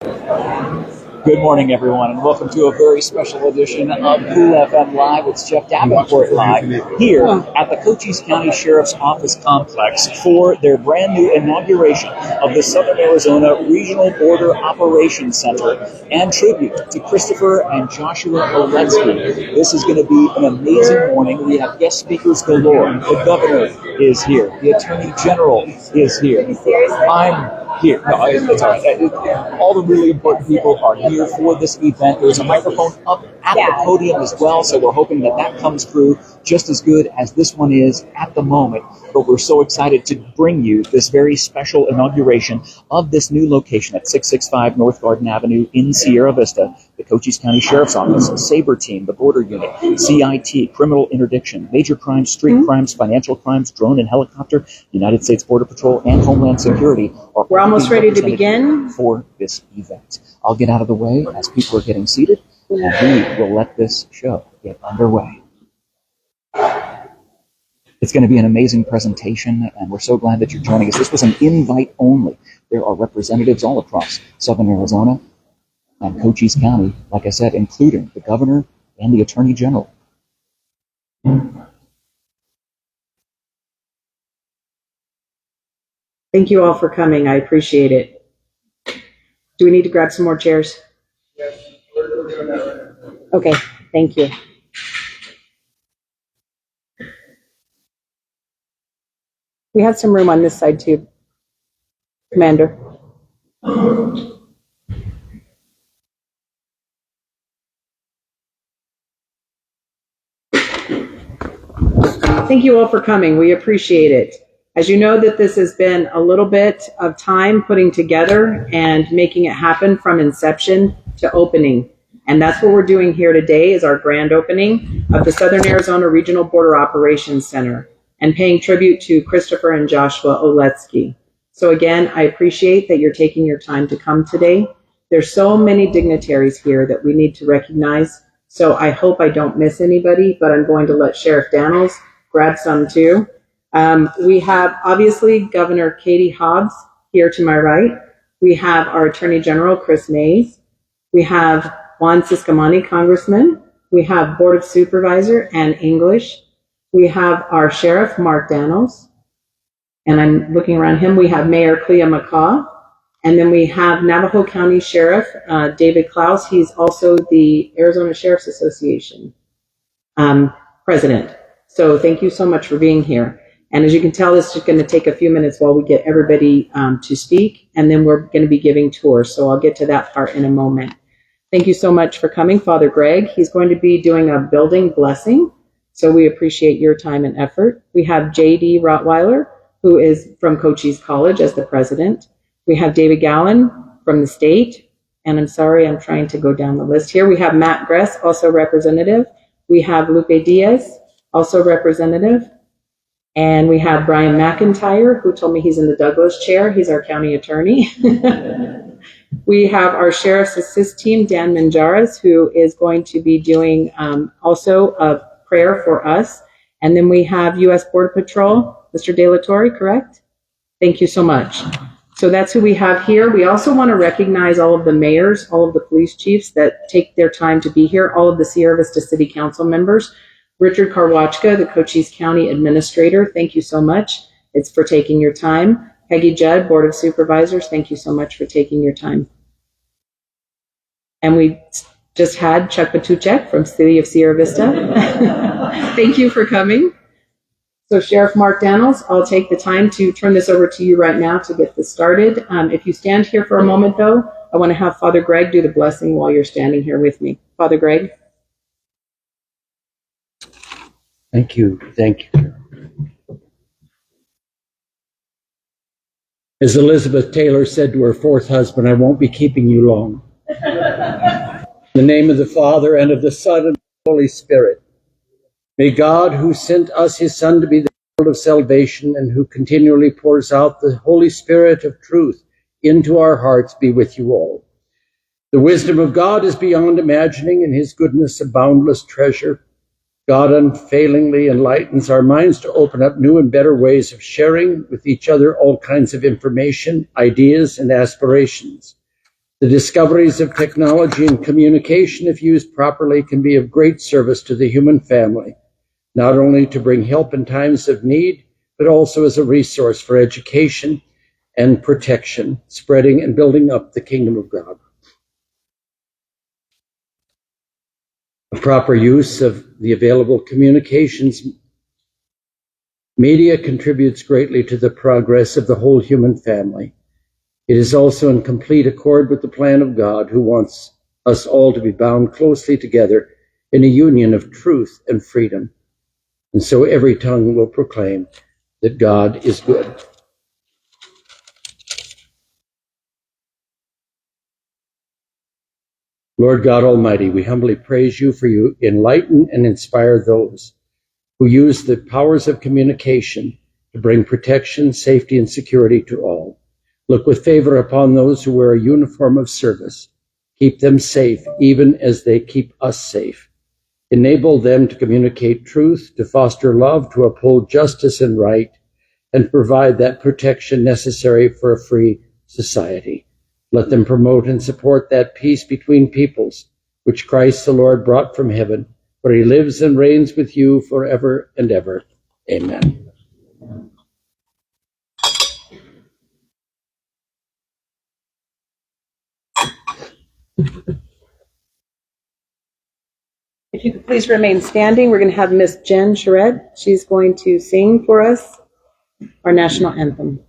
Good morning, everyone, and welcome to a very special edition of Cool FM Live. It's Jeff Davenport live here at the Cochise County Sheriff's Office Complex for their brand new inauguration of the Southern Arizona Regional Border Operations Center and tribute to Christopher and Joshua Oletsky. This is going to be an amazing morning. We have guest speakers galore. The governor is here. The attorney general is here. I'm here. No, it's all right. All the really important people are here for this event. There's a microphone up at the podium as well, so we're hoping that that comes through just as good as this one is at the moment. But we're so excited to bring you this very special inauguration of this new location at 665 North Garden Avenue in Sierra Vista. The Cochise County Sheriff's Office, Sabre Team, the Border Unit, CIT, Criminal Interdiction, Major Crimes, Street Crimes, Financial Crimes, Drone and Helicopter, United States Border Patrol, and Homeland Security are We're almost ready to begin for this event. I'll get out of the way as people are getting seated, and we will let this show get underway. It's going to be an amazing presentation, and we're so glad that you're joining us. This was an invite only. There are representatives all across Southern Arizona and Cochise County, like I said, including the governor and the attorney general. Thank you all for coming. I appreciate it. Do we need to grab some more chairs? Yes, we're doing that right now. Okay, thank you. We have some room on this side too, Commander. Thank you all for coming. We appreciate it. As you know, that this has been a little bit of time putting together and making it happen from inception to opening. And that's what we're doing here today is our grand opening of the Southern Arizona Regional Border Operations Center and paying tribute to Christopher and Joshua Oletsky. So again, I appreciate that you're taking your time to come today. There's so many dignitaries here that we need to recognize. So I hope I don't miss anybody, but I'm going to let Sheriff Dannels grab some too. We have obviously Governor Katie Hobbs here to my right. We have our Attorney General, Chris Mays. We have Juan Ciscomani, Congressman. We have Board of Supervisor Ann English. We have our Sheriff, Mark Dannels. And I'm looking around him. We have Mayor Clea McCaw. And then we have Navajo County Sheriff, David Klaus. He's also the Arizona Sheriff's Association president. So thank you so much for being here. And as you can tell, this is going to take a few minutes while we get everybody to speak, and then we're going to be giving tours. So I'll get to that part in a moment. Thank you so much for coming, Father Greg. He's going to be doing a building blessing, so we appreciate your time and effort. We have J.D. Rottweiler, who is from Cochise College as the president. We have David Gallen from the state, and I'm sorry, I'm trying to go down the list here. We have Matt Gress, also representative. We have Lupe Diaz, also representative. And we have Brian McIntyre, who told me he's in the Douglas chair. He's our county attorney. We have our Sheriff's Assist team, Dan Manjares, who is going to be doing also a prayer for us. And then we have U.S. Border Patrol, Mr. De La Torre, correct? Thank you so much. So that's who we have here. We also want to recognize all of the mayors, all of the police chiefs that take their time to be here, all of the Sierra Vista City Council members. Richard Karwachka, the Cochise County Administrator, thank you so much. It's for taking your time. Peggy Judd, Board of Supervisors, thank you so much for taking your time. And we just had Chuck Patuchek from City of Sierra Vista. Thank you for coming. So Sheriff Mark Dannels, I'll take the time to turn this over to you right now to get this started. If you stand here for a moment, though, I want to have Father Greg do the blessing while you're standing here with me. Father Greg. Thank you. Thank you. As Elizabeth Taylor said to her fourth husband, I won't be keeping you long. In the name of the Father, and of the Son, and of the Holy Spirit, may God, who sent us his Son to be the world of salvation, and who continually pours out the Holy Spirit of truth into our hearts, be with you all. The wisdom of God is beyond imagining, and his goodness a boundless treasure. God unfailingly enlightens our minds to open up new and better ways of sharing with each other all kinds of information, ideas, and aspirations. The discoveries of technology and communication, if used properly, can be of great service to the human family, not only to bring help in times of need, but also as a resource for education and protection, spreading and building up the kingdom of God. A proper use of the available communications media contributes greatly to the progress of the whole human family. It is also in complete accord with the plan of God, who wants us all to be bound closely together in a union of truth and freedom. And so every tongue will proclaim that God is good. Lord God Almighty, we humbly praise you, for you enlighten and inspire those who use the powers of communication to bring protection, safety, and security to all. Look with favor upon those who wear a uniform of service. Keep them safe, even as they keep us safe. Enable them to communicate truth, to foster love, to uphold justice and right, and provide that protection necessary for a free society. Let them promote and support that peace between peoples, which Christ the Lord brought from heaven, where he lives and reigns with you forever and ever. Amen. If you could please remain standing, we're going to have Miss Jen Charette. She's going to sing for us our national anthem.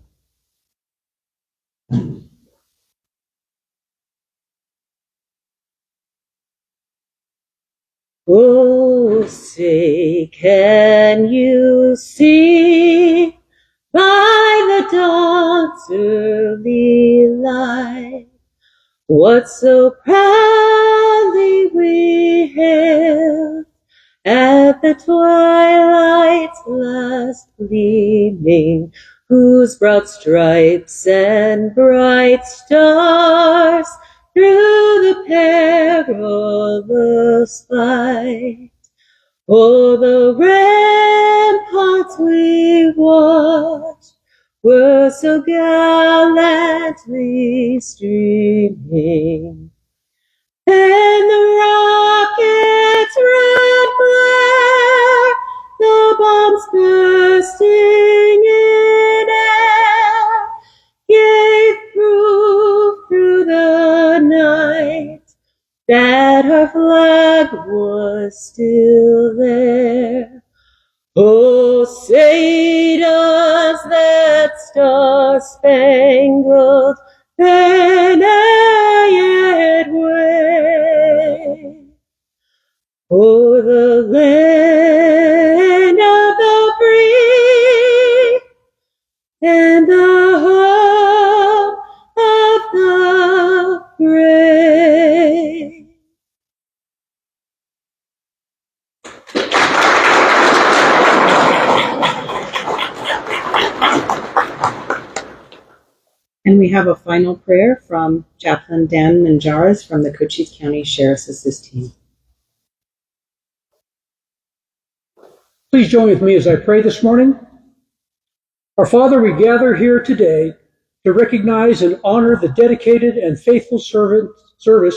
Oh, say, can you see by the dawn's early light what so proudly we hailed at the twilight's last gleaming, whose broad stripes and bright stars through the perilous fight o'er the ramparts we watched were so gallantly streaming. And the rocket's red glare, the bombs bursting in air, gave proof through the night that our flag was still there. Oh, say does that star-spangled banner yet wave o'er the land of the free and the home of the brave? And we have a final prayer from Chaplain Dan Manjares from the Cochise County Sheriff's Assist Team. Please join with me as I pray this morning. Our Father, we gather here today to recognize and honor the dedicated and faithful service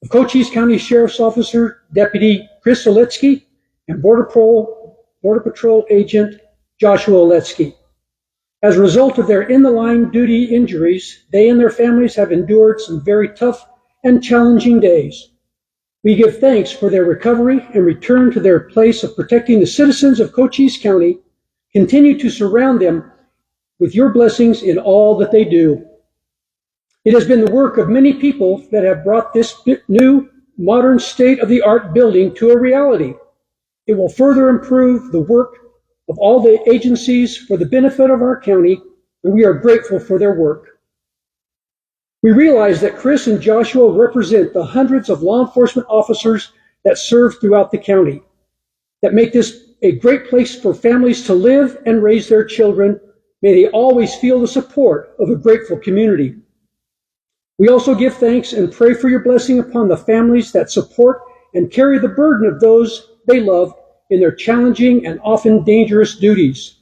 of Cochise County Sheriff's Officer Deputy Chris Oletsky and Border Patrol Agent Joshua Oletsky. As a result of their in-the-line duty injuries, they and their families have endured some very tough and challenging days. We give thanks for their recovery and return to their place of protecting the citizens of Cochise County. Continue to surround them with your blessings in all that they do. It has been the work of many people that have brought this new, modern, state-of-the-art building to a reality. It will further improve the work of all the agencies for the benefit of our county, and we are grateful for their work. We realize that Chris and Joshua represent the hundreds of law enforcement officers that serve throughout the county, that make this a great place for families to live and raise their children. May they always feel the support of a grateful community. We also give thanks and pray for your blessing upon the families that support and carry the burden of those they love in their challenging and often dangerous duties.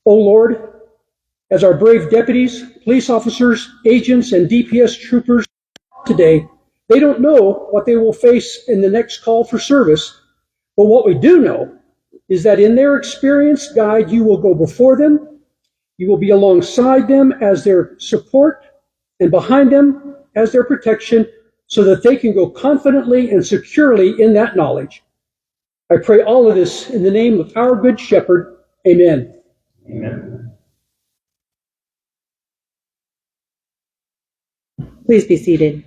O Lord, As our brave deputies, police officers, agents, and DPS troopers today, they don't know what they will face in the next call for service, but what we do know is that in their experienced guide, you will go before them, you will be alongside them as their support, and behind them as their protection, so that they can go confidently and securely in that knowledge. I pray all of this in the name of our Good Shepherd. Amen. Amen. Please be seated.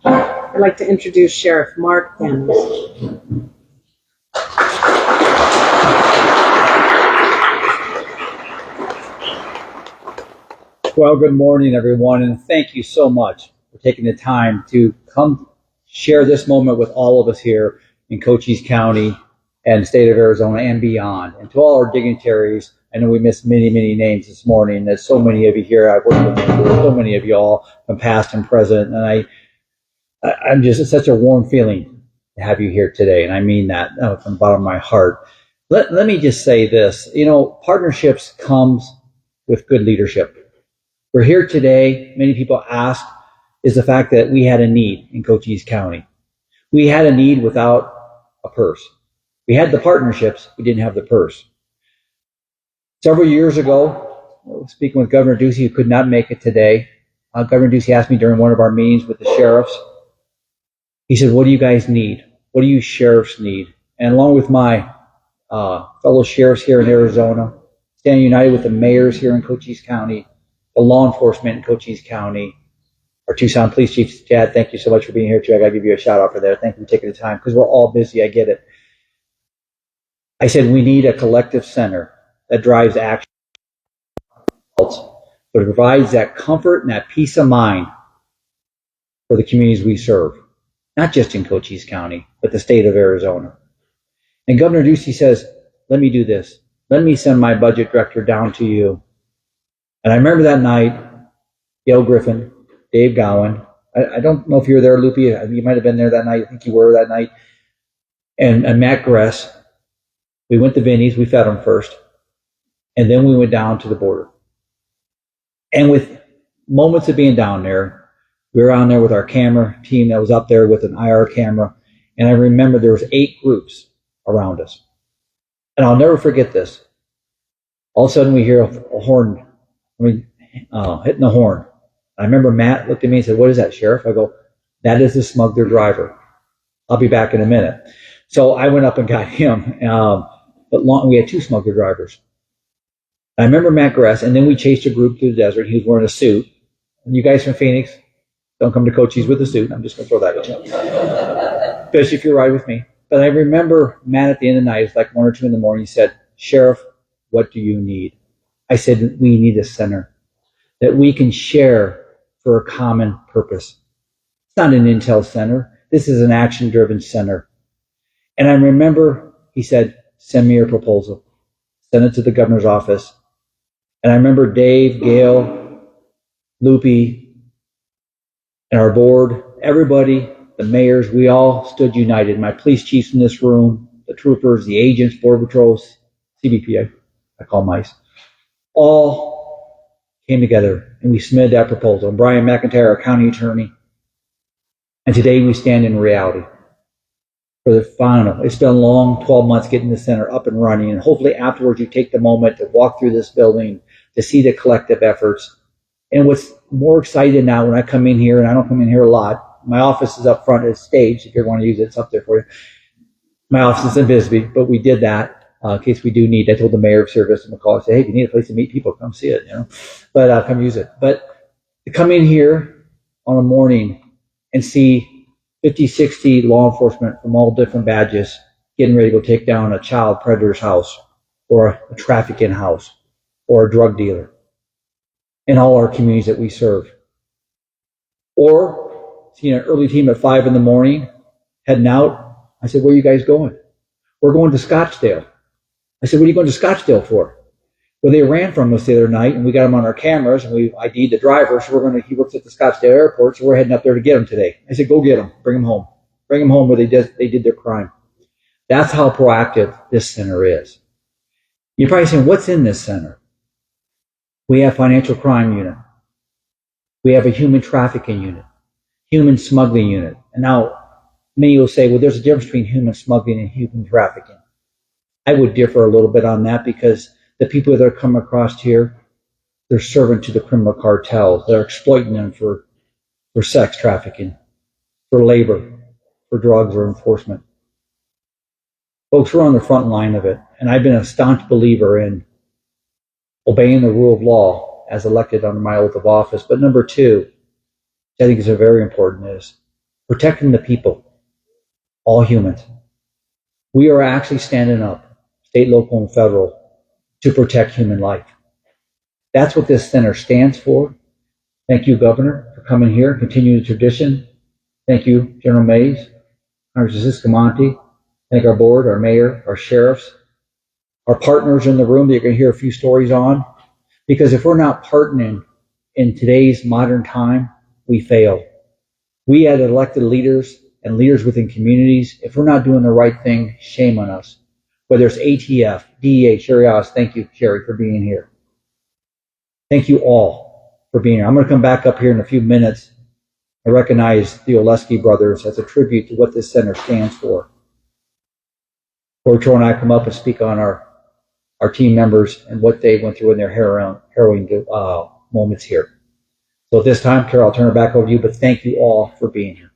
I'd like to introduce Sheriff Mark Dannels. Well, good morning, everyone, and thank you so much for taking the time to come share this moment with all of us here in Cochise County and the state of Arizona and beyond. And to all our dignitaries, I know we missed many, many names this morning. There's so many of you here. I've worked with so many of you all from past and present, and I'm just, it's such a warm feeling to have you here today, and I mean that from the bottom of my heart. Let me just say this. Partnerships comes with good leadership. We're here today, many people ask, is the fact that we had a need in Cochise County. We had a need without a purse. We had the partnerships, we didn't have the purse. Several years ago, speaking with Governor Ducey, who could not make it today, Governor Ducey asked me during one of our meetings with the sheriffs, he said, what do you guys need? What do you sheriffs need? And along with my fellow sheriffs here in Arizona, standing united with the mayors here in Cochise County, the law enforcement in Cochise County, our Tucson Police Chief, Chad, thank you so much for being here too. I got to give you a shout out for that. Thank you for taking the time because we're all busy. I get it. I said we need a collective center that drives action, but it provides that comfort and that peace of mind for the communities we serve, not just in Cochise County, but the state of Arizona. And Governor Ducey says, let me do this. Let me send my budget director down to you. And I remember that night, Gail Griffin, Dave Gowan, I don't know if you were there, Loopy, you might have been there that night, I think you were that night, and Matt Gress. We went to Vinny's, we fed them first, and then we went down to the border. And with moments of being down there, we were on there with our camera team that was up there with an IR camera, and I remember there was 8 groups around us. And I'll never forget this. All of a sudden we hear a horn, hitting the horn. I remember Matt looked at me and said, what is that, Sheriff? I go, that is the smuggler driver. I'll be back in a minute. So I went up and got him. But we had 2 smuggler drivers. I remember Matt Gress, and then we chased a group through the desert. He was wearing a suit. And you guys from Phoenix, don't come to Cochise with a suit. I'm just going to throw that at you. Especially if you're riding with me. But I remember Matt at the end of the night, it's like 1 or 2 in the morning, he said, Sheriff, what do you need? I said, we need a center that we can share for a common purpose. It's not an intel center. This is an action-driven center. And I remember he said, send me your proposal. Send it to the governor's office. And I remember Dave, Gail, Loopy, and our board, everybody, the mayors, we all stood united. My police chiefs in this room, the troopers, the agents, border patrols, CBP, I call mice, all came together and we submitted that proposal. And Brian McIntyre, our county attorney. And today we stand in reality for the final. It's been a long 12 months getting the center up and running. And hopefully afterwards you take the moment to walk through this building to see the collective efforts. And what's more exciting now when I come in here, and I don't come in here a lot, my office is up front at stage. If you want to use it, it's up there for you. My office is in Bisbee, but we did that. In case we do need, I told the mayor of Service and McCall, I said, hey, if you need a place to meet people, come see it, but come use it. But to come in here on a morning and see 50, 60 law enforcement from all different badges getting ready to go take down a child predator's house or a trafficking house or a drug dealer in all our communities that we serve. Or seeing an early team at 5 in the morning heading out. I said, where are you guys going? We're going to Scottsdale. I said, what are you going to Scottsdale for? Well, they ran from us the other night, and we got them on our cameras, and we ID'd the driver, so he works at the Scottsdale airport, so we're heading up there to get him today. I said, go get him. Bring him home. Bring him home where they did their crime. That's how proactive this center is. You're probably saying, what's in this center? We have financial crime unit. We have a human trafficking unit, human smuggling unit. And now many will say, well, there's a difference between human smuggling and human trafficking. I would differ a little bit on that because the people that are coming across here, they're servant to the criminal cartels. They're exploiting them for sex trafficking, for labor, for drugs or enforcement. Folks, we're on the front line of it. And I've been a staunch believer in obeying the rule of law as elected under my oath of office. But number two, I think is very important, is protecting the people, all humans. We are actually standing up, state, local, and federal, to protect human life. That's what this center stands for. Thank you, Governor, for coming here, continuing the tradition. Thank you, General Mays, Congressman Escamante. Thank our board, our mayor, our sheriffs, our partners in the room that you're going to hear a few stories on. Because if we're not partnering in today's modern time, we fail. We as elected leaders and leaders within communities, if we're not doing the right thing, shame on us. Whether it's ATF, DEA, Sherry Oz, thank you, Sherry, for being here. Thank you all for being here. I'm going to come back up here in a few minutes and recognize the Oleski brothers as a tribute to what this center stands for. Before Troy and I come up and speak on our team members and what they went through in their harrowing moments here. So at this time, Carol, I'll turn it back over to you, but thank you all for being here.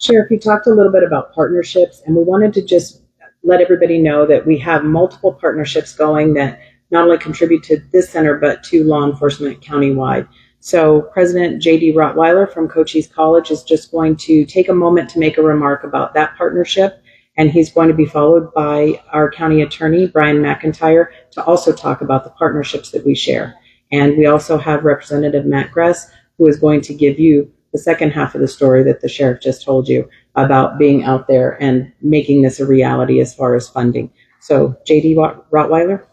Sheriff, you talked a little bit about partnerships, and we wanted to just let everybody know that we have multiple partnerships going that not only contribute to this center, but to law enforcement countywide. So President J.D. Rottweiler from Cochise College is just going to take a moment to make a remark about that partnership, and he's going to be followed by our county attorney, Brian McIntyre, to also talk about the partnerships that we share. And we also have Representative Matt Gress, who is going to give you the second half of the story that the sheriff just told you about being out there and making this a reality as far as funding. So J.D. Rottweiler.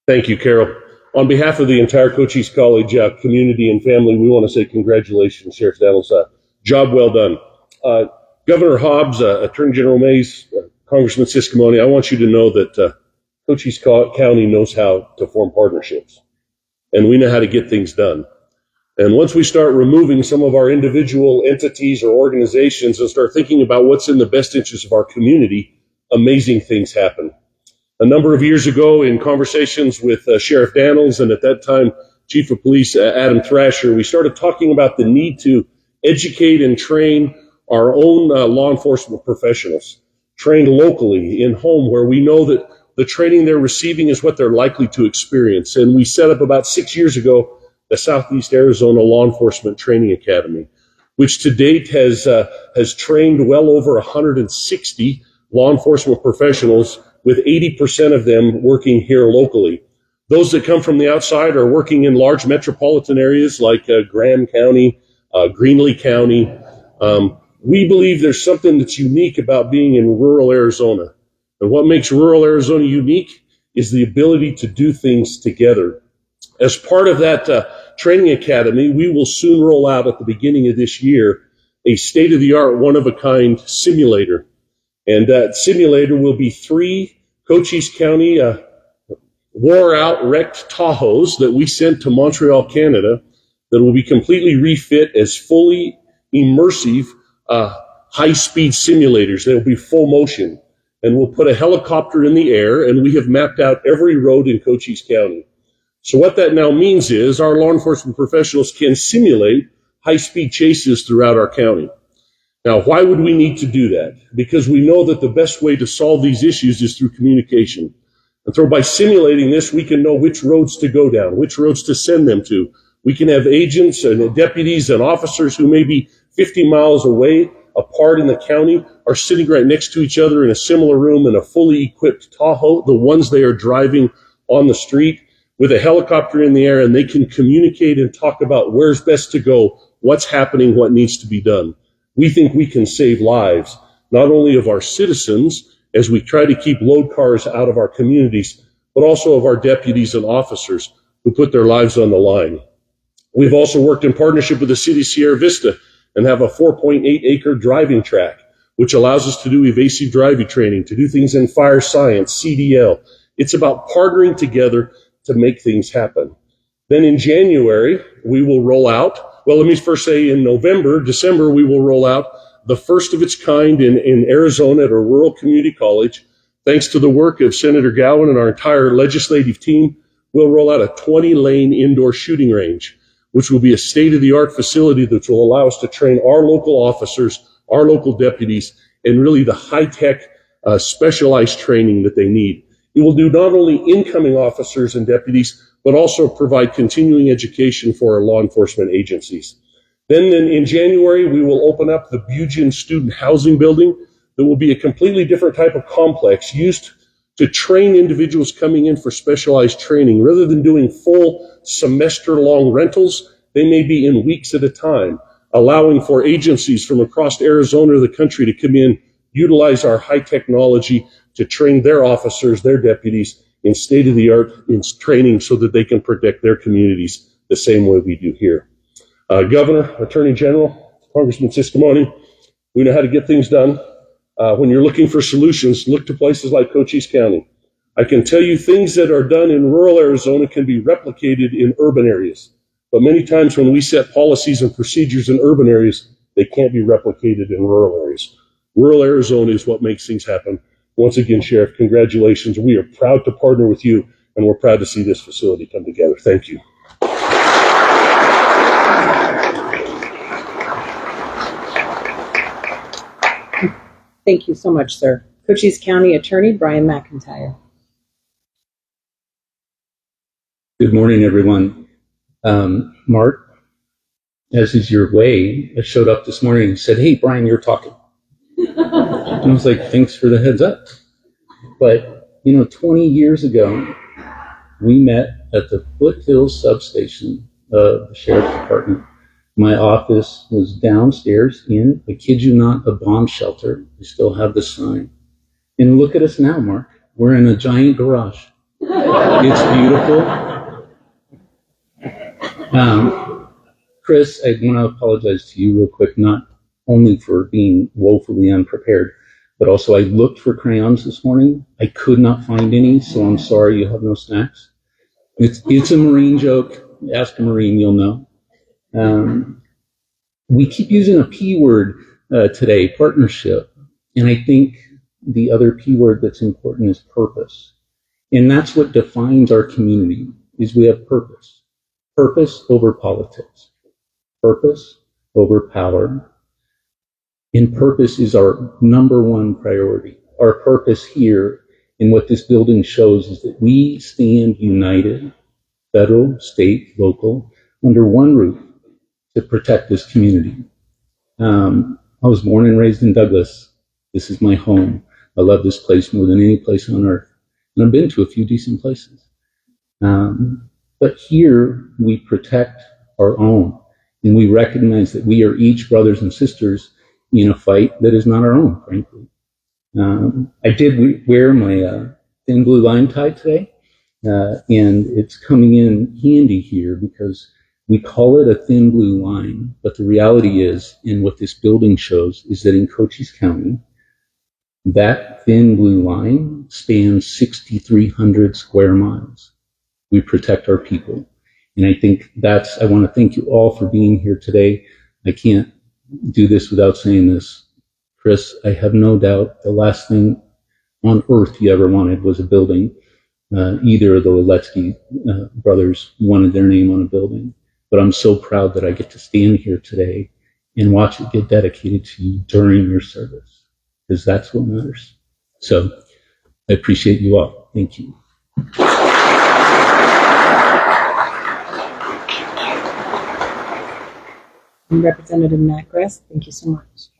Thank you, Carol. On behalf of the entire Cochise College community and family, we want to say congratulations, Sheriff Dannels. Job well done. Governor Hobbs, Attorney General Mays, Congressman Siscomoni, I want you to know that Cochise County knows how to form partnerships, and we know how to get things done. And once we start removing some of our individual entities or organizations and start thinking about what's in the best interest of our community, amazing things happen. A number of years ago, in conversations with Sheriff Dannels and at that time Chief of Police Adam Thrasher, we started talking about the need to educate and train our own law enforcement professionals, trained locally in home where we know that the training they're receiving is what they're likely to experience. And we set up about 6 years ago the Southeast Arizona Law Enforcement Training Academy, which to date has trained well over 160 law enforcement professionals, with 80% of them working here locally. Those that come from the outside are working in large metropolitan areas like Graham County, Greenlee County. We believe there's something that's unique about being in rural Arizona. And what makes rural Arizona unique is the ability to do things together. As part of that training academy, we will soon roll out at the beginning of this year a state-of-the-art, one-of-a-kind simulator. And that simulator will be 3 Cochise County wore-out, wrecked Tahoes that we sent to Montreal, Canada, that will be completely refit as fully immersive high-speed simulators. They will be full motion. And we'll put a helicopter in the air, and we have mapped out every road in Cochise County. So what that now means is our law enforcement professionals can simulate high-speed chases throughout our county. Now, why would we need to do that? Because we know that the best way to solve these issues is through communication. And so by simulating this, we can know which roads to go down, which roads to send them to. We can have agents and deputies and officers who may be 50 miles away apart in the county are sitting right next to each other in a similar room in a fully equipped Tahoe, the ones they are driving on the street, with a helicopter in the air, and they can communicate and talk about where's best to go, what's happening, what needs to be done. We think we can save lives, not only of our citizens as we try to keep load cars out of our communities, but also of our deputies and officers who put their lives on the line. We've also worked in partnership with the city of Sierra Vista and have a 4.8-acre driving track, which allows us to do evasive driving training, to do things in fire science, CDL. It's about partnering together to make things happen. Then in January, we will roll out, well, let me first say in December, we will roll out the first of its kind in Arizona at a rural community college. Thanks to the work of Senator Gowan and our entire legislative team, we'll roll out a 20-lane indoor shooting range, which will be a state-of-the-art facility that will allow us to train our local officers, our local deputies, and really the high-tech, specialized training that they need. It will do not only incoming officers and deputies, but also provide continuing education for our law enforcement agencies. Then in January, we will open up the Bugen Student Housing Building that will be a completely different type of complex used to train individuals coming in for specialized training. Rather than doing full semester-long rentals, they may be in weeks at a time, allowing for agencies from across Arizona or the country to come in, utilize our high technology to train their officers, their deputies in state-of-the-art in training so that they can protect their communities the same way we do here. Governor, Attorney General, Congressman Siscomoni, we know how to get things done. When you're looking for solutions, look to places like Cochise County. I can tell you things that are done in rural Arizona can be replicated in urban areas. But many times when we set policies and procedures in urban areas, they can't be replicated in rural areas. Rural Arizona is what makes things happen. Once again, Sheriff, congratulations. We are proud to partner with you, and we're proud to see this facility come together. Thank you. Thank you so much, sir. Cochise County Attorney Brian McIntyre. Good morning, everyone. Mark, as is your way, I showed up this morning and said, "Hey, Brian, you're talking." And I was like, "Thanks for the heads up." But, 20 years ago, we met at the Foothills substation of the Sheriff's Department. My office was downstairs in, I kid you not, a bomb shelter. We still have the sign. And look at us now, Mark. We're in a giant garage. It's beautiful. Chris, I want to apologize to you real quick, not only for being woefully unprepared, but also I looked for crayons this morning. I could not find any, so I'm sorry you have no snacks. It's a Marine joke. Ask a Marine, you'll know. We keep using a P word today, partnership, and I think the other P word that's important is purpose. And that's what defines our community, is we have purpose. Purpose over politics. Purpose over power. And purpose is our number one priority. Our purpose here in what this building shows is that we stand united, federal, state, local, under one roof to protect this community. I was born and raised in Douglas. This is my home. I love this place more than any place on earth. And I've been to a few decent places. But here we protect our own, and we recognize that we are each brothers and sisters in a fight that is not our own, frankly. I did wear my thin blue line tie today, and it's coming in handy here because we call it a thin blue line, but the reality is, and what this building shows, is that in Cochise County, that thin blue line spans 6,300 square miles. We protect our people. And I think I want to thank you all for being here today. I can't do this without saying this. Chris, I have no doubt the last thing on earth you ever wanted was a building. Either of the Leletsky brothers wanted their name on a building. But I'm so proud that I get to stand here today and watch it get dedicated to you during your service, because that's what matters. So I appreciate you all. Thank you. Representative Matt Gress, thank you so much.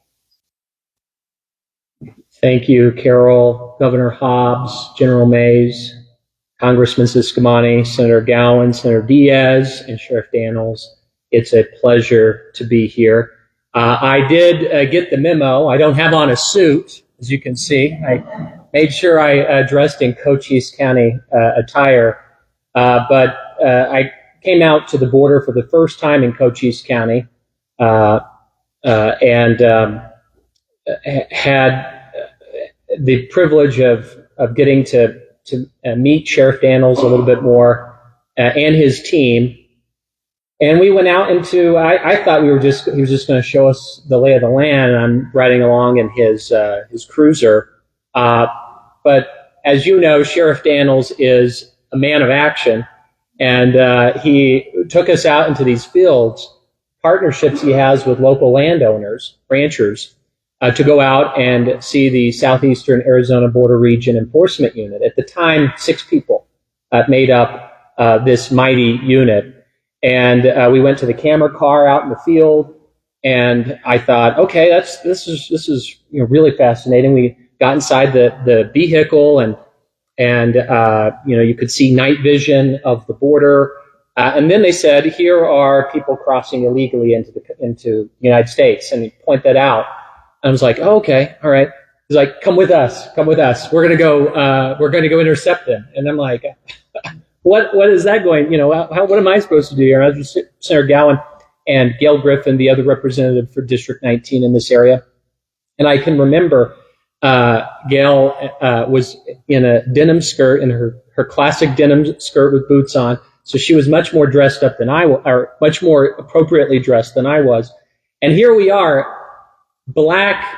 Thank you, Carol, Governor Hobbs, General Mays, Congressman Siscomani, Senator Gowan, Senator Diaz, and Sheriff Dannels. It's a pleasure to be here. I did get the memo. I don't have on a suit, as you can see. I made sure I dressed in Cochise County attire, but I came out to the border for the first time in Cochise County, and had the privilege of getting to meet Sheriff Dannels a little bit more and his team. And we went out into, I thought he was just going to show us the lay of the land, and I'm riding along in his cruiser. But as you know, Sheriff Dannels is a man of action, and he took us out into these fields, partnerships he has with local landowners, ranchers, to go out and see the Southeastern Arizona Border Region Enforcement Unit. At the time, 6 people made up this mighty unit. And we went to the camera car out in the field, and I thought, okay, this is really fascinating. We got inside the vehicle, and you could see night vision of the border. And then they said, here are people crossing illegally into the United States, and they point that out. And I was like, oh, okay, all right. He's like, come with us. We're gonna go intercept them. And I'm like, what is that going? What am I supposed to do here? I was just Senator Gowan and Gail Griffin, the other representative for District 19 in this area. And I can remember Gail was in a denim skirt, in her classic denim skirt with boots on. So she was much more dressed up than I was, or much more appropriately dressed than I was. And here we are,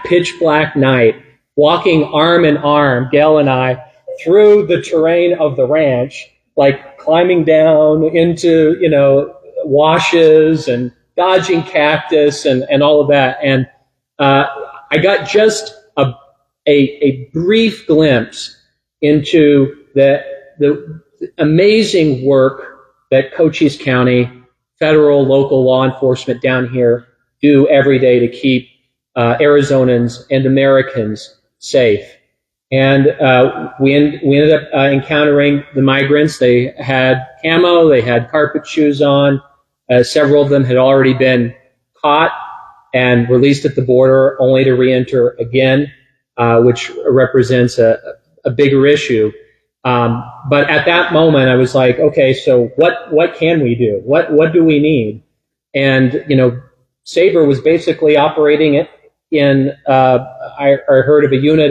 pitch black night, walking arm in arm, Gail and I, through the terrain of the ranch, like climbing down into, washes and dodging cactus and all of that. And I got just a brief glimpse into the amazing work that Cochise County, federal, local law enforcement down here do every day to keep Arizonans and Americans safe. And we ended up encountering the migrants. They had camo, they had carpet shoes on. Several of them had already been caught and released at the border, only to re-enter again, which represents a bigger issue. But at that moment, I was like, okay, so what can we do? What do we need? And Sabre was basically operating it in. I heard of a unit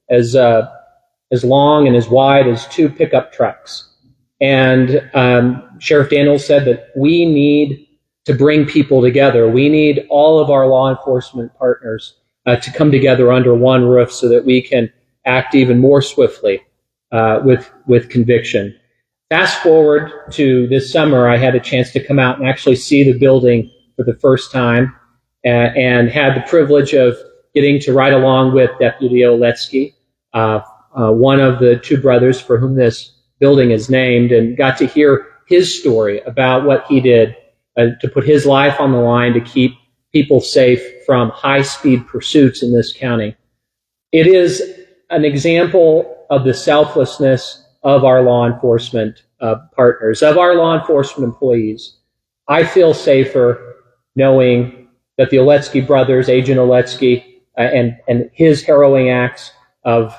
as long and as wide as 2 pickup trucks. And Sheriff Dannels said that we need to bring people together. We need all of our law enforcement partners to come together under one roof so that we can act even more swiftly with conviction. Fast forward to this summer, I had a chance to come out and actually see the building for the first time, and had the privilege of getting to ride along with Deputy Oletsky, one of the 2 brothers for whom this building is named, and got to hear his story about what he did to put his life on the line to keep people safe from high-speed pursuits in this county. It is an example of the selflessness of our law enforcement partners, of our law enforcement employees. I feel safer knowing that the Oletsky brothers, Agent Oletsky, and his harrowing acts of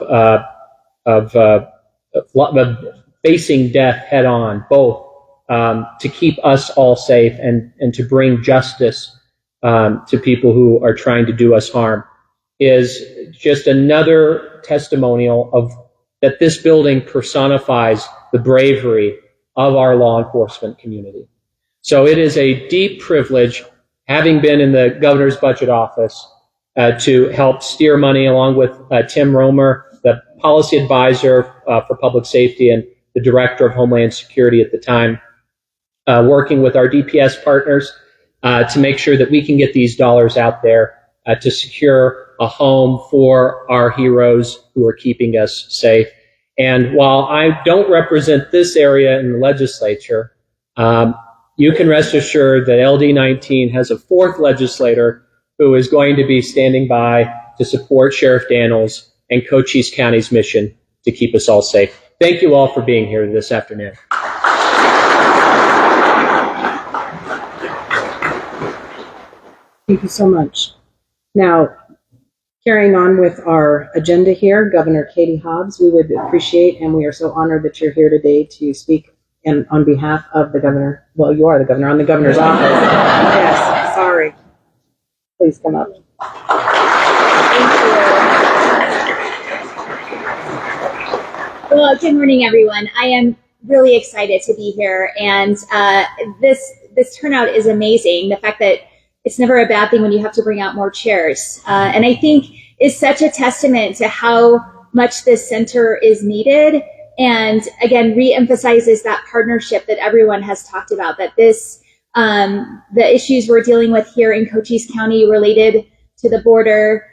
facing death head on, both to keep us all safe and to bring justice to people who are trying to do us harm, is just another testimonial of that this building personifies the bravery of our law enforcement community. So it is a deep privilege, having been in the governor's budget office, to help steer money along with Tim Romer, the policy advisor for public safety and the director of Homeland Security at the time, working with our DPS partners to make sure that we can get these dollars out there to secure a home for our heroes who are keeping us safe. And while I don't represent this area in the legislature, you can rest assured that LD19 has a 4th legislator who is going to be standing by to support Sheriff Dannels and Cochise County's mission to keep us all safe. Thank you all for being here this afternoon. Thank you so much. Now, carrying on with our agenda here, Governor Katie Hobbs, we would appreciate, and we are so honored that you're here today to speak And on behalf of the governor, well, you are the governor, on the governor's office. Yes, sorry. Please come up. Well, good morning, everyone. I am really excited to be here, and this turnout is amazing. The fact that it's never a bad thing when you have to bring out more chairs, and I think is such a testament to how much this center is needed, and again reemphasizes that partnership that everyone has talked about. That this the issues we're dealing with here in Cochise County related to the border.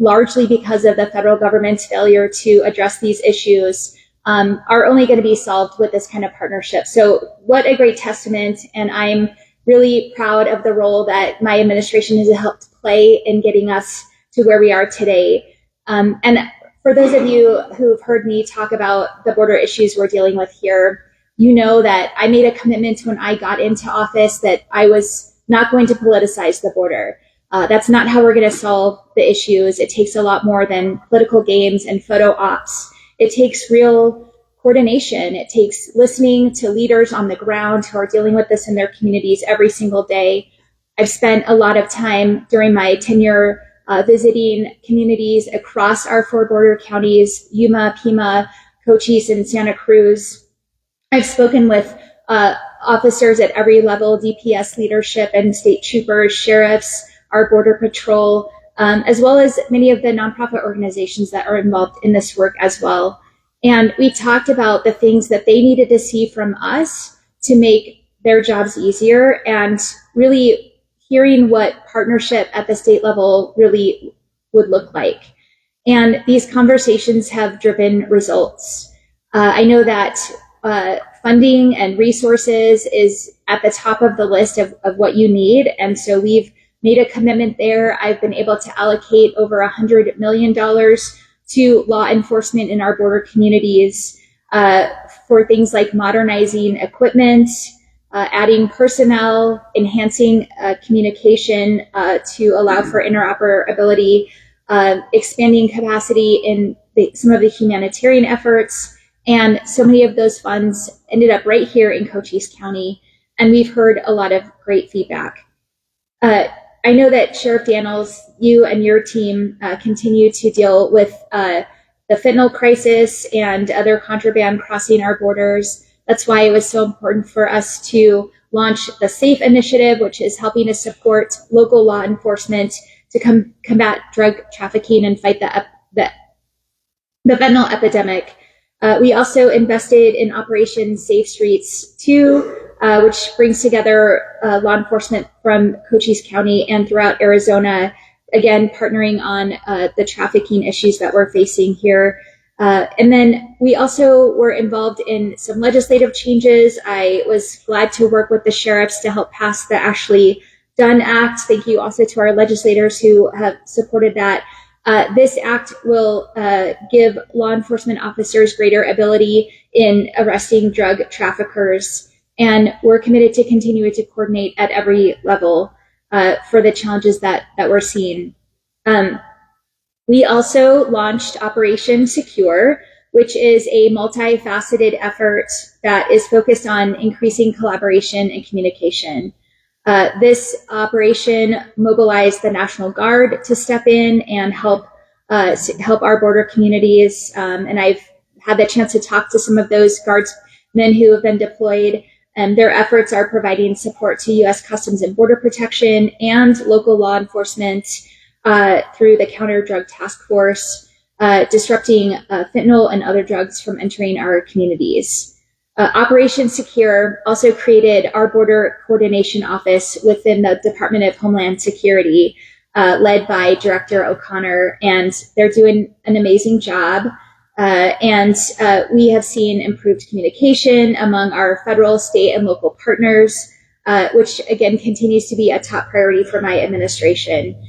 Largely because of the federal government's failure to address these issues, are only going to be solved with this kind of partnership. So what a great testament, and I'm really proud of the role that my administration has helped play in getting us to where we are today. And for those of you who've heard me talk about the border issues we're dealing with here, you know that I made a commitment when I got into office that I was not going to politicize the border. That's not how we're going to solve the issues. It takes a lot more than political games and photo ops. It takes real coordination. It takes listening to leaders on the ground who are dealing with this in their communities every single day. I've spent a lot of time during my tenure visiting communities across our 4 border counties, Yuma, Pima, Cochise, and Santa Cruz. I've spoken with officers at every level, DPS leadership and state troopers, sheriffs, our Border Patrol, as well as many of the nonprofit organizations that are involved in this work as well. And we talked about the things that they needed to see from us to make their jobs easier, and really hearing what partnership at the state level really would look like. And these conversations have driven results. I know that funding and resources is at the top of the list of what you need, and so we've made a commitment there. I've been able to allocate over $100 million to law enforcement in our border communities for things like modernizing equipment, adding personnel, enhancing communication to allow for interoperability, expanding capacity in some of the humanitarian efforts. And so many of those funds ended up right here in Cochise County, and we've heard a lot of great feedback. I know that Sheriff Dannels, you and your team continue to deal with the fentanyl crisis and other contraband crossing our borders. That's why it was so important for us to launch the SAFE initiative, which is helping to support local law enforcement to combat drug trafficking and fight the fentanyl epidemic. We also invested in Operation Safe Streets 2, which brings together law enforcement from Cochise County and throughout Arizona, again, partnering on the trafficking issues that we're facing here. And then we also were involved in some legislative changes. I was glad to work with the sheriffs to help pass the Ashley Dunn Act. Thank you also to our legislators who have supported that. This act will give law enforcement officers greater ability in arresting drug traffickers. And we're committed to continue to coordinate at every level for the challenges that we're seeing. We also launched Operation Secure, which is a multifaceted effort that is focused on increasing collaboration and communication. This operation mobilized the National Guard to step in and help our border communities. And I've had the chance to talk to some of those guardsmen who have been deployed. And their efforts are providing support to U.S. Customs and Border Protection and local law enforcement through the Counter Drug Task Force, disrupting fentanyl and other drugs from entering our communities. Operation Secure also created our Border Coordination Office within the Department of Homeland Security, led by Director O'Connor, and they're doing an amazing job. And we have seen improved communication among our federal, state, and local partners, which again continues to be a top priority for my administration.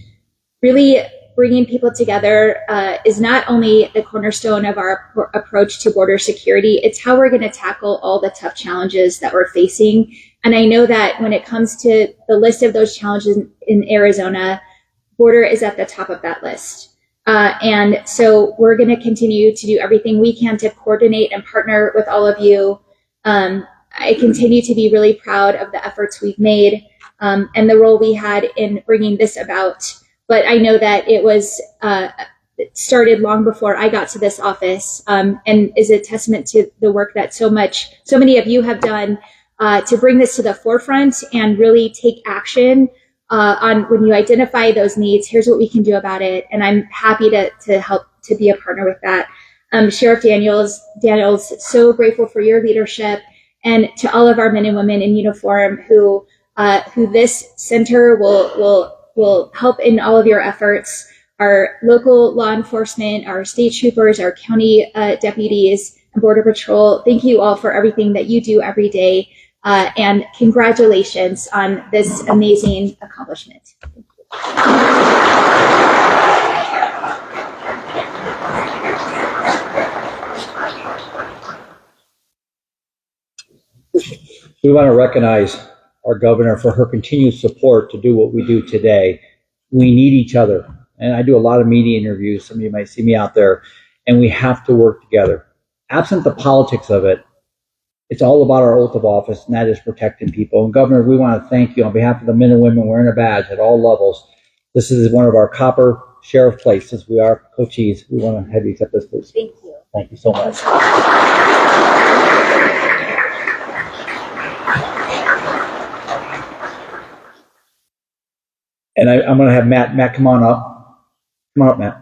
Really bringing people together is not only the cornerstone of our approach to border security, it's how we're going to tackle all the tough challenges that we're facing. And I know that when it comes to the list of those challenges in Arizona, border is at the top of that list. And so we're going to continue to do everything we can to coordinate and partner with all of you I continue to be really proud of the efforts we've made and the role we had in bringing this about. But I know that it was it started long before I got to this office, and is a testament to the work that so many of you have done to bring this to the forefront and really take action on when you identify those needs. Here's what we can do about it, and I'm happy to help to be a partner with that. Sheriff Dannels, so grateful for your leadership, and to all of our men and women in uniform who this center will help in all of your efforts. Our local law enforcement, our state troopers, our county deputies, and Border Patrol. Thank you all for everything that you do every day, and congratulations on this amazing accomplishment. We want to recognize our governor for her continued support to do what we do today. We need each other. And I do a lot of media interviews. Some of you might see me out there. And we have to work together. Absent the politics of it, it's all about our oath of office, and that is protecting people. And Governor, we want to thank you on behalf of the men and women wearing a badge at all levels. This is one of our copper sheriff places. We are Cochise. We want to have you accept this, please. Thank you. Thank you so much. And I'm going to have Matt come on up. Come on up, Matt.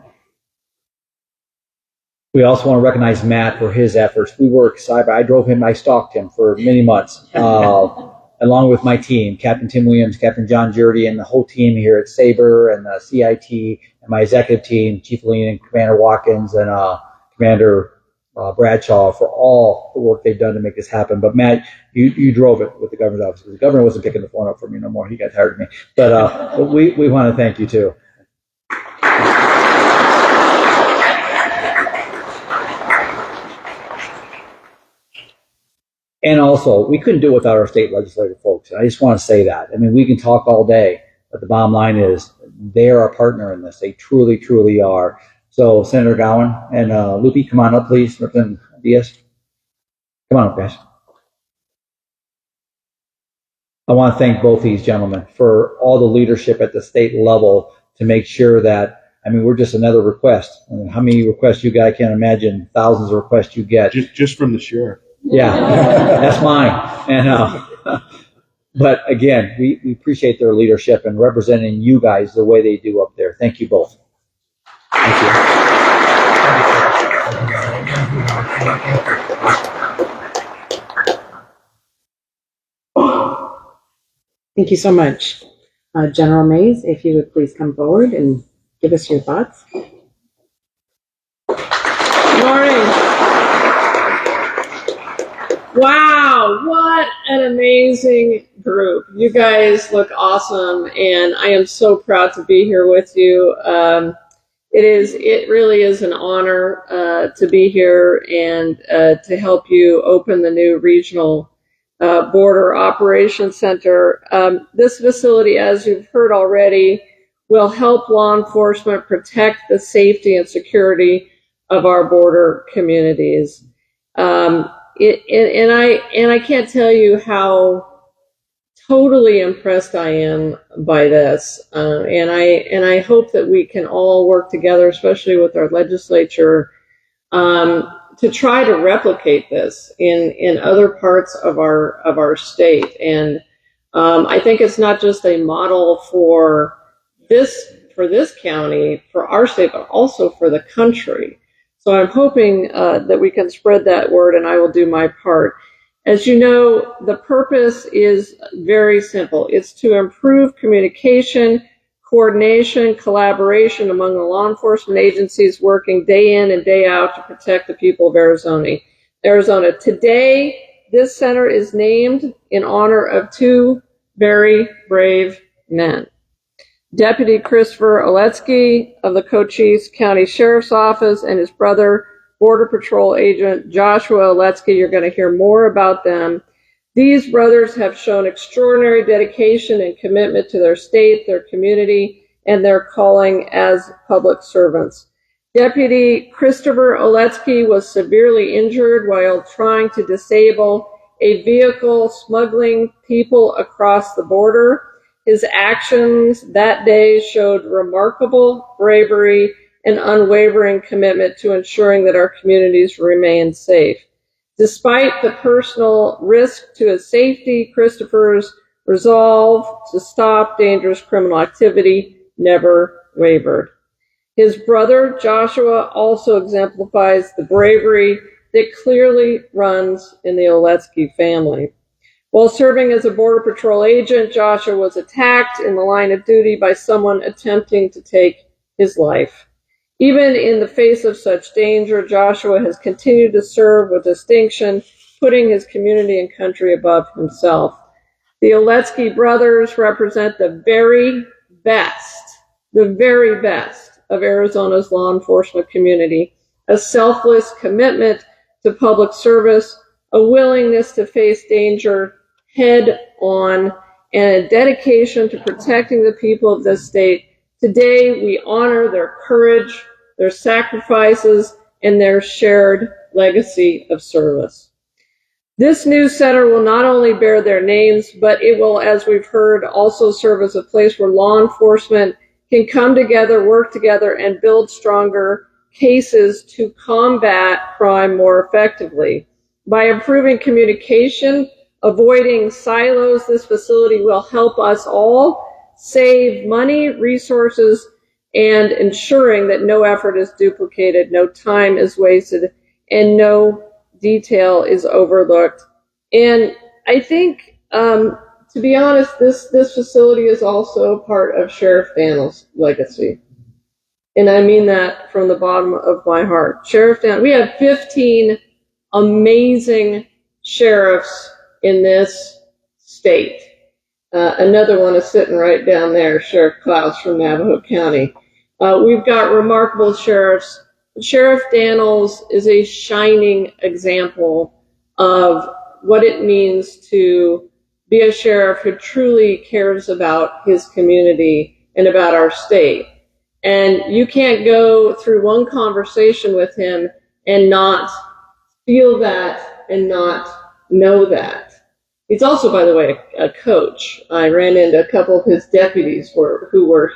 We also want to recognize Matt for his efforts. We work side by. I stalked him for many months, along with my team, Captain Tim Williams, Captain John Jurdy, and the whole team here at Sabre and the CIT, and my executive team, Chief Lieutenant Commander Watkins and Commander Bradshaw, for all the work they've done to make this happen. But Matt, you drove it with the governor's office. The governor wasn't picking the phone up for me no more. He got tired of me. But we want to thank you too. And also, we couldn't do it without our state legislative folks. I just want to say that. I mean, we can talk all day, but the bottom line is they are our partner in this. They truly, truly are. So, Senator Gowan and Lupe, come on up, please. Representative Diaz. Come on up, guys. I want to thank both these gentlemen for all the leadership at the state level to make sure that, I mean, we're just another request. I mean, how many requests you get? I can't imagine thousands of requests you get. Just from the sheriff. Yeah, that's mine. And but again, we appreciate their leadership and representing you guys the way they do up there. Thank you both. Thank you. Thank you so much. General Mays, if you would please come forward and give us your thoughts. Good morning. Wow, what an amazing group. You guys look awesome, and I am so proud to be here with you. It really is an honor to be here and to help you open the new regional border operations center. This facility, as you've heard already, will help law enforcement protect the safety and security of our border communities. And I can't tell you how totally impressed I am by this, and I hope that we can all work together, especially with our legislature, to try to replicate this in other parts of our state. And I think it's not just a model for this county, for our state, but also for the country. So I'm hoping that we can spread that word, and I will do my part. As you know, the purpose is very simple. It's to improve communication, coordination, collaboration among the law enforcement agencies working day in and day out to protect the people of Arizona. Today, this center is named in honor of two very brave men. Deputy Christopher Oletsky of the Cochise County Sheriff's Office and his brother, Border Patrol Agent Joshua Oletsky. You're going to hear more about them. These brothers have shown extraordinary dedication and commitment to their state, their community, and their calling as public servants. Deputy Christopher Oletsky was severely injured while trying to disable a vehicle smuggling people across the border. His actions that day showed remarkable bravery and unwavering commitment to ensuring that our communities remain safe. Despite the personal risk to his safety, Christopher's resolve to stop dangerous criminal activity never wavered. His brother, Joshua, also exemplifies the bravery that clearly runs in the Oletsky family. While serving as a Border Patrol agent, Joshua was attacked in the line of duty by someone attempting to take his life. Even in the face of such danger, Joshua has continued to serve with distinction, putting his community and country above himself. The Oletsky brothers represent the very best of Arizona's law enforcement community, a selfless commitment to public service, a willingness to face danger head on, and a dedication to protecting the people of this state. Today, we honor their courage, their sacrifices, and their shared legacy of service. This new center will not only bear their names, but it will, as we've heard, also serve as a place where law enforcement can come together, work together, and build stronger cases to combat crime more effectively. By improving communication, avoiding silos, this facility will help us all save money, resources, and ensuring that no effort is duplicated, no time is wasted, and no detail is overlooked. And I think, to be honest, this facility is also part of Sheriff Dannels' legacy. And I mean that from the bottom of my heart. Sheriff Dannels, we have 15 amazing sheriffs in this state. Another one is sitting right down there, Sheriff Klaus from Navajo County. We've got remarkable sheriffs. Sheriff Dannels is a shining example of what it means to be a sheriff who truly cares about his community and about our state. And you can't go through one conversation with him and not feel that and not know that. He's also, by the way, a coach. I ran into a couple of his deputies who were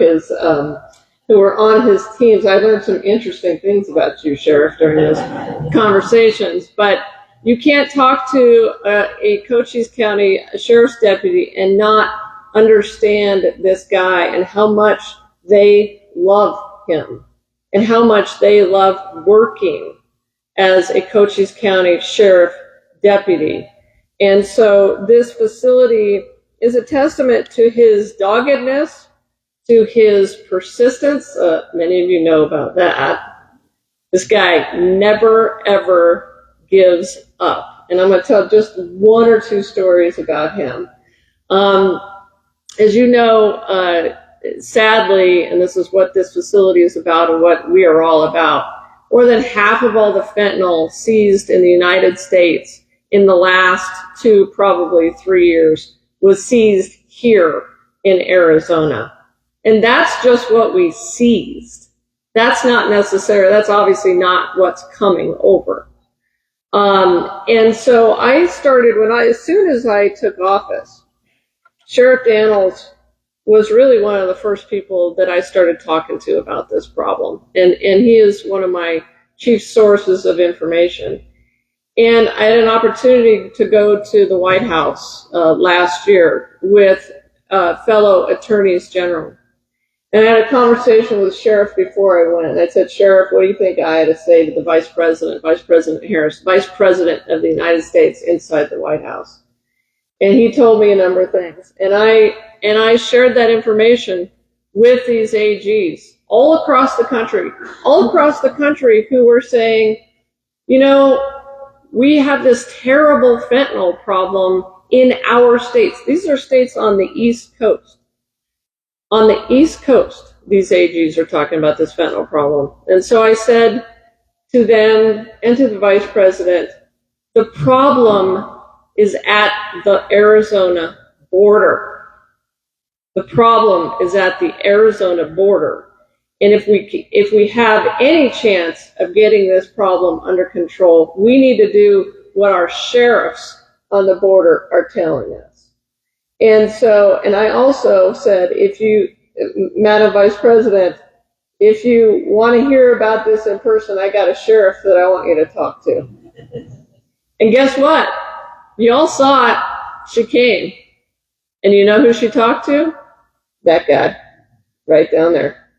on his teams. I learned some interesting things about you, Sheriff, during those conversations. But you can't talk to a Cochise County Sheriff's deputy and not understand this guy and how much they love him and how much they love working as a Cochise County Sheriff deputy. And so this facility is a testament to his doggedness, to his persistence. Many of you know about that. This guy never, ever gives up. And I'm going to tell just one or two stories about him. As you know, sadly, and this is what this facility is about and what we are all about, more than half of all the fentanyl seized in the United States in the last 2, probably 3 years was seized here in Arizona. And that's just what we seized. That's not necessary. That's obviously not what's coming over. And so I started as soon as I took office, Sheriff Dannels was really one of the first people that I started talking to about this problem. And he is one of my chief sources of information. And I had an opportunity to go to the White House last year with fellow attorneys general. And I had a conversation with Sheriff before I went. I said, Sheriff, what do you think I had to say to the Vice President Harris, Vice President of the United States inside the White House? And he told me a number of things. And I shared that information with these AGs all across the country who were saying, you know, we have this terrible fentanyl problem in our states. These are states on the East Coast. On the East Coast, these AGs are talking about this fentanyl problem. And so I said to them and to the Vice President, the problem is at the Arizona border. The problem is at the Arizona border. And if we have any chance of getting this problem under control, we need to do what our sheriffs on the border are telling us. And so, and I also said, if you, Madam Vice President, if you want to hear about this in person, I got a sheriff that I want you to talk to. And guess what? You all saw it. She came. And you know who she talked to? That guy right down there.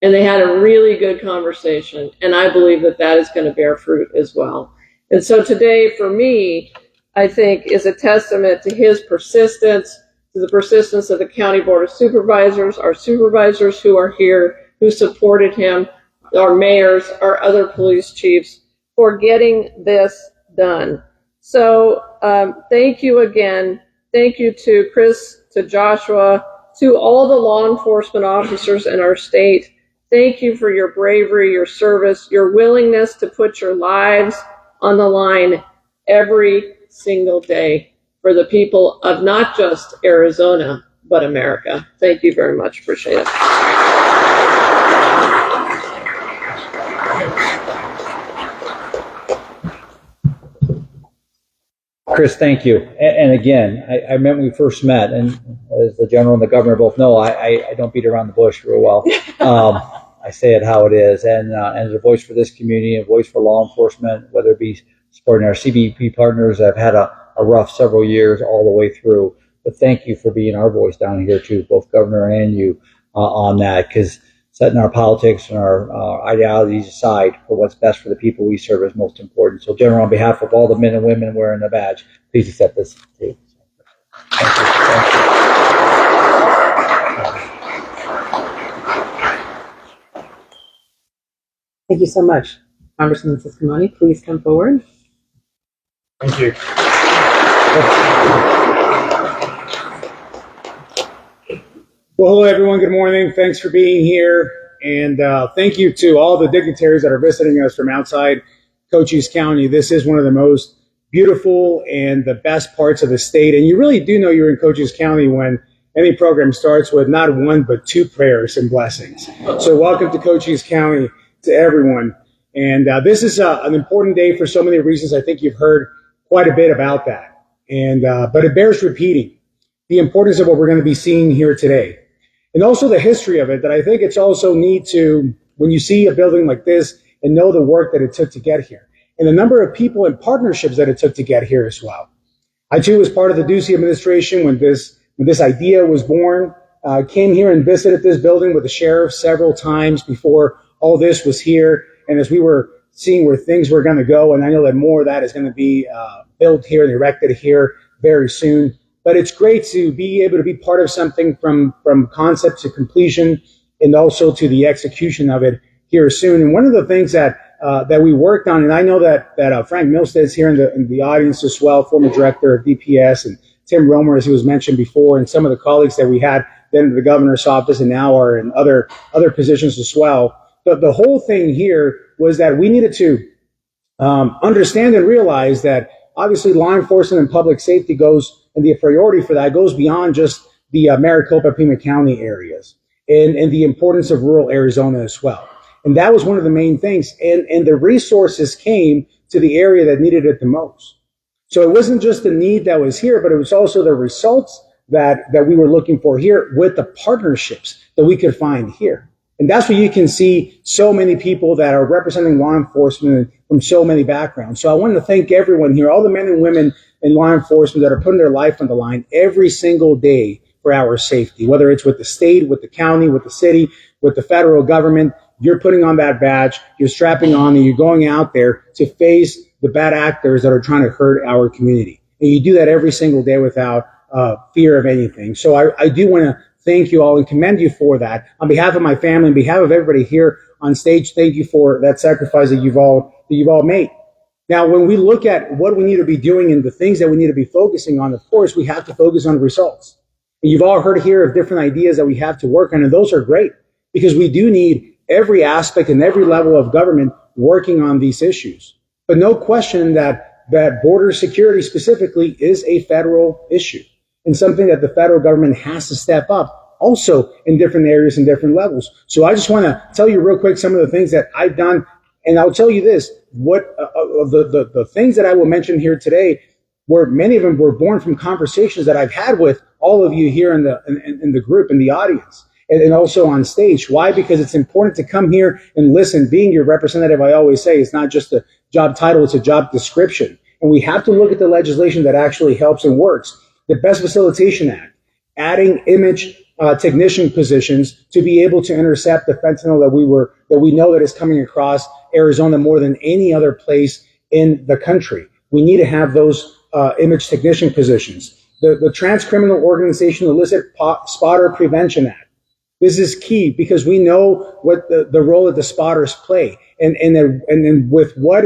And they had a really good conversation. And I believe that that is going to bear fruit as well. And so today, for me, I think is a testament to his persistence, to the persistence of the County Board of Supervisors, our supervisors who are here, who supported him, our mayors, our other police chiefs, for getting this done. So thank you again. Thank you to Chris, to Joshua, to all the law enforcement officers in our state. Thank you for your bravery, your service, your willingness to put your lives on the line every single day for the people of not just Arizona, but America. Thank you very much. Appreciate it. Chris, thank you. And again, I remember when we first met, and as the general and the governor both know, I don't beat around the bush real well. I say it how it is. And as a voice for this community, a voice for law enforcement, whether it be supporting our CBP partners, I've had a rough several years all the way through. But thank you for being our voice down here too, both governor and you on that, because setting our politics and our ideologies aside for what's best for the people we serve is most important. So, General, on behalf of all the men and women wearing the badge, please accept this too. Thank you. Thank you so much. Congressman Siscomani, please come forward. Thank you. Well, hello, everyone. Good morning. Thanks for being here. And thank you to all the dignitaries that are visiting us from outside Cochise County. This is one of the most beautiful and the best parts of the state. And you really do know you're in Cochise County when any program starts with not one, but two prayers and blessings. So welcome to Cochise County to everyone. And this is an important day for so many reasons. I think you've heard quite a bit about that. And but it bears repeating the importance of what we're going to be seeing here today. And also the history of it, that I think it's also neat to, when you see a building like this and know the work that it took to get here and the number of people and partnerships that it took to get here as well. I too was part of the Ducey administration when this idea was born, came here and visited this building with the sheriff several times before all this was here. And as we were seeing where things were going to go, and I know that more of that is going to be built here and erected here very soon. But it's great to be able to be part of something from concept to completion and also to the execution of it here soon. And one of the things that we worked on, and I know that Frank Milstead is here in the audience as well, former director of DPS, and Tim Romer, as he was mentioned before, and some of the colleagues that we had then in the governor's office and now are in other positions as well. But the whole thing here was that we needed to understand and realize that obviously law enforcement and public safety goes, and the priority for that goes beyond just the Maricopa, Pima County areas and the importance of rural Arizona as well. And that was one of the main things. And the resources came to the area that needed it the most. So it wasn't just the need that was here, but it was also the results that we were looking for here with the partnerships that we could find here. And that's where you can see so many people that are representing law enforcement from so many backgrounds. So I wanted to thank everyone here, all the men and women in law enforcement that are putting their life on the line every single day for our safety, whether it's with the state, with the county, with the city, with the federal government. You're putting on that badge, you're strapping on, and you're going out there to face the bad actors that are trying to hurt our community. And you do that every single day without fear of anything. So I do want to thank you all and commend you for that. On behalf of my family, on behalf of everybody here on stage, thank you for that sacrifice that you've all made. Now, when we look at what we need to be doing and the things that we need to be focusing on, of course, we have to focus on results. And you've all heard here of different ideas that we have to work on, and those are great because we do need every aspect and every level of government working on these issues. But no question that border security specifically is a federal issue and something that the federal government has to step up also in different areas and different levels. So I just want to tell you real quick some of the things that I've done. And I'll tell you this, the things that I will mention here today where many of them were born from conversations that I've had with all of you here in the group, in the audience, and also on stage. Why? Because it's important to come here and listen. Being your representative, I always say, it's not just a job title, it's a job description. And we have to look at the legislation that actually helps and works. The Best Facilitation Act, adding image technician positions to be able to intercept the fentanyl that we know that is coming across Arizona more than any other place in the country. We need to have those image technician positions. The Trans-Criminal Organization Illicit Spotter Prevention Act. This is key because we know what the role that the spotters play. And then with what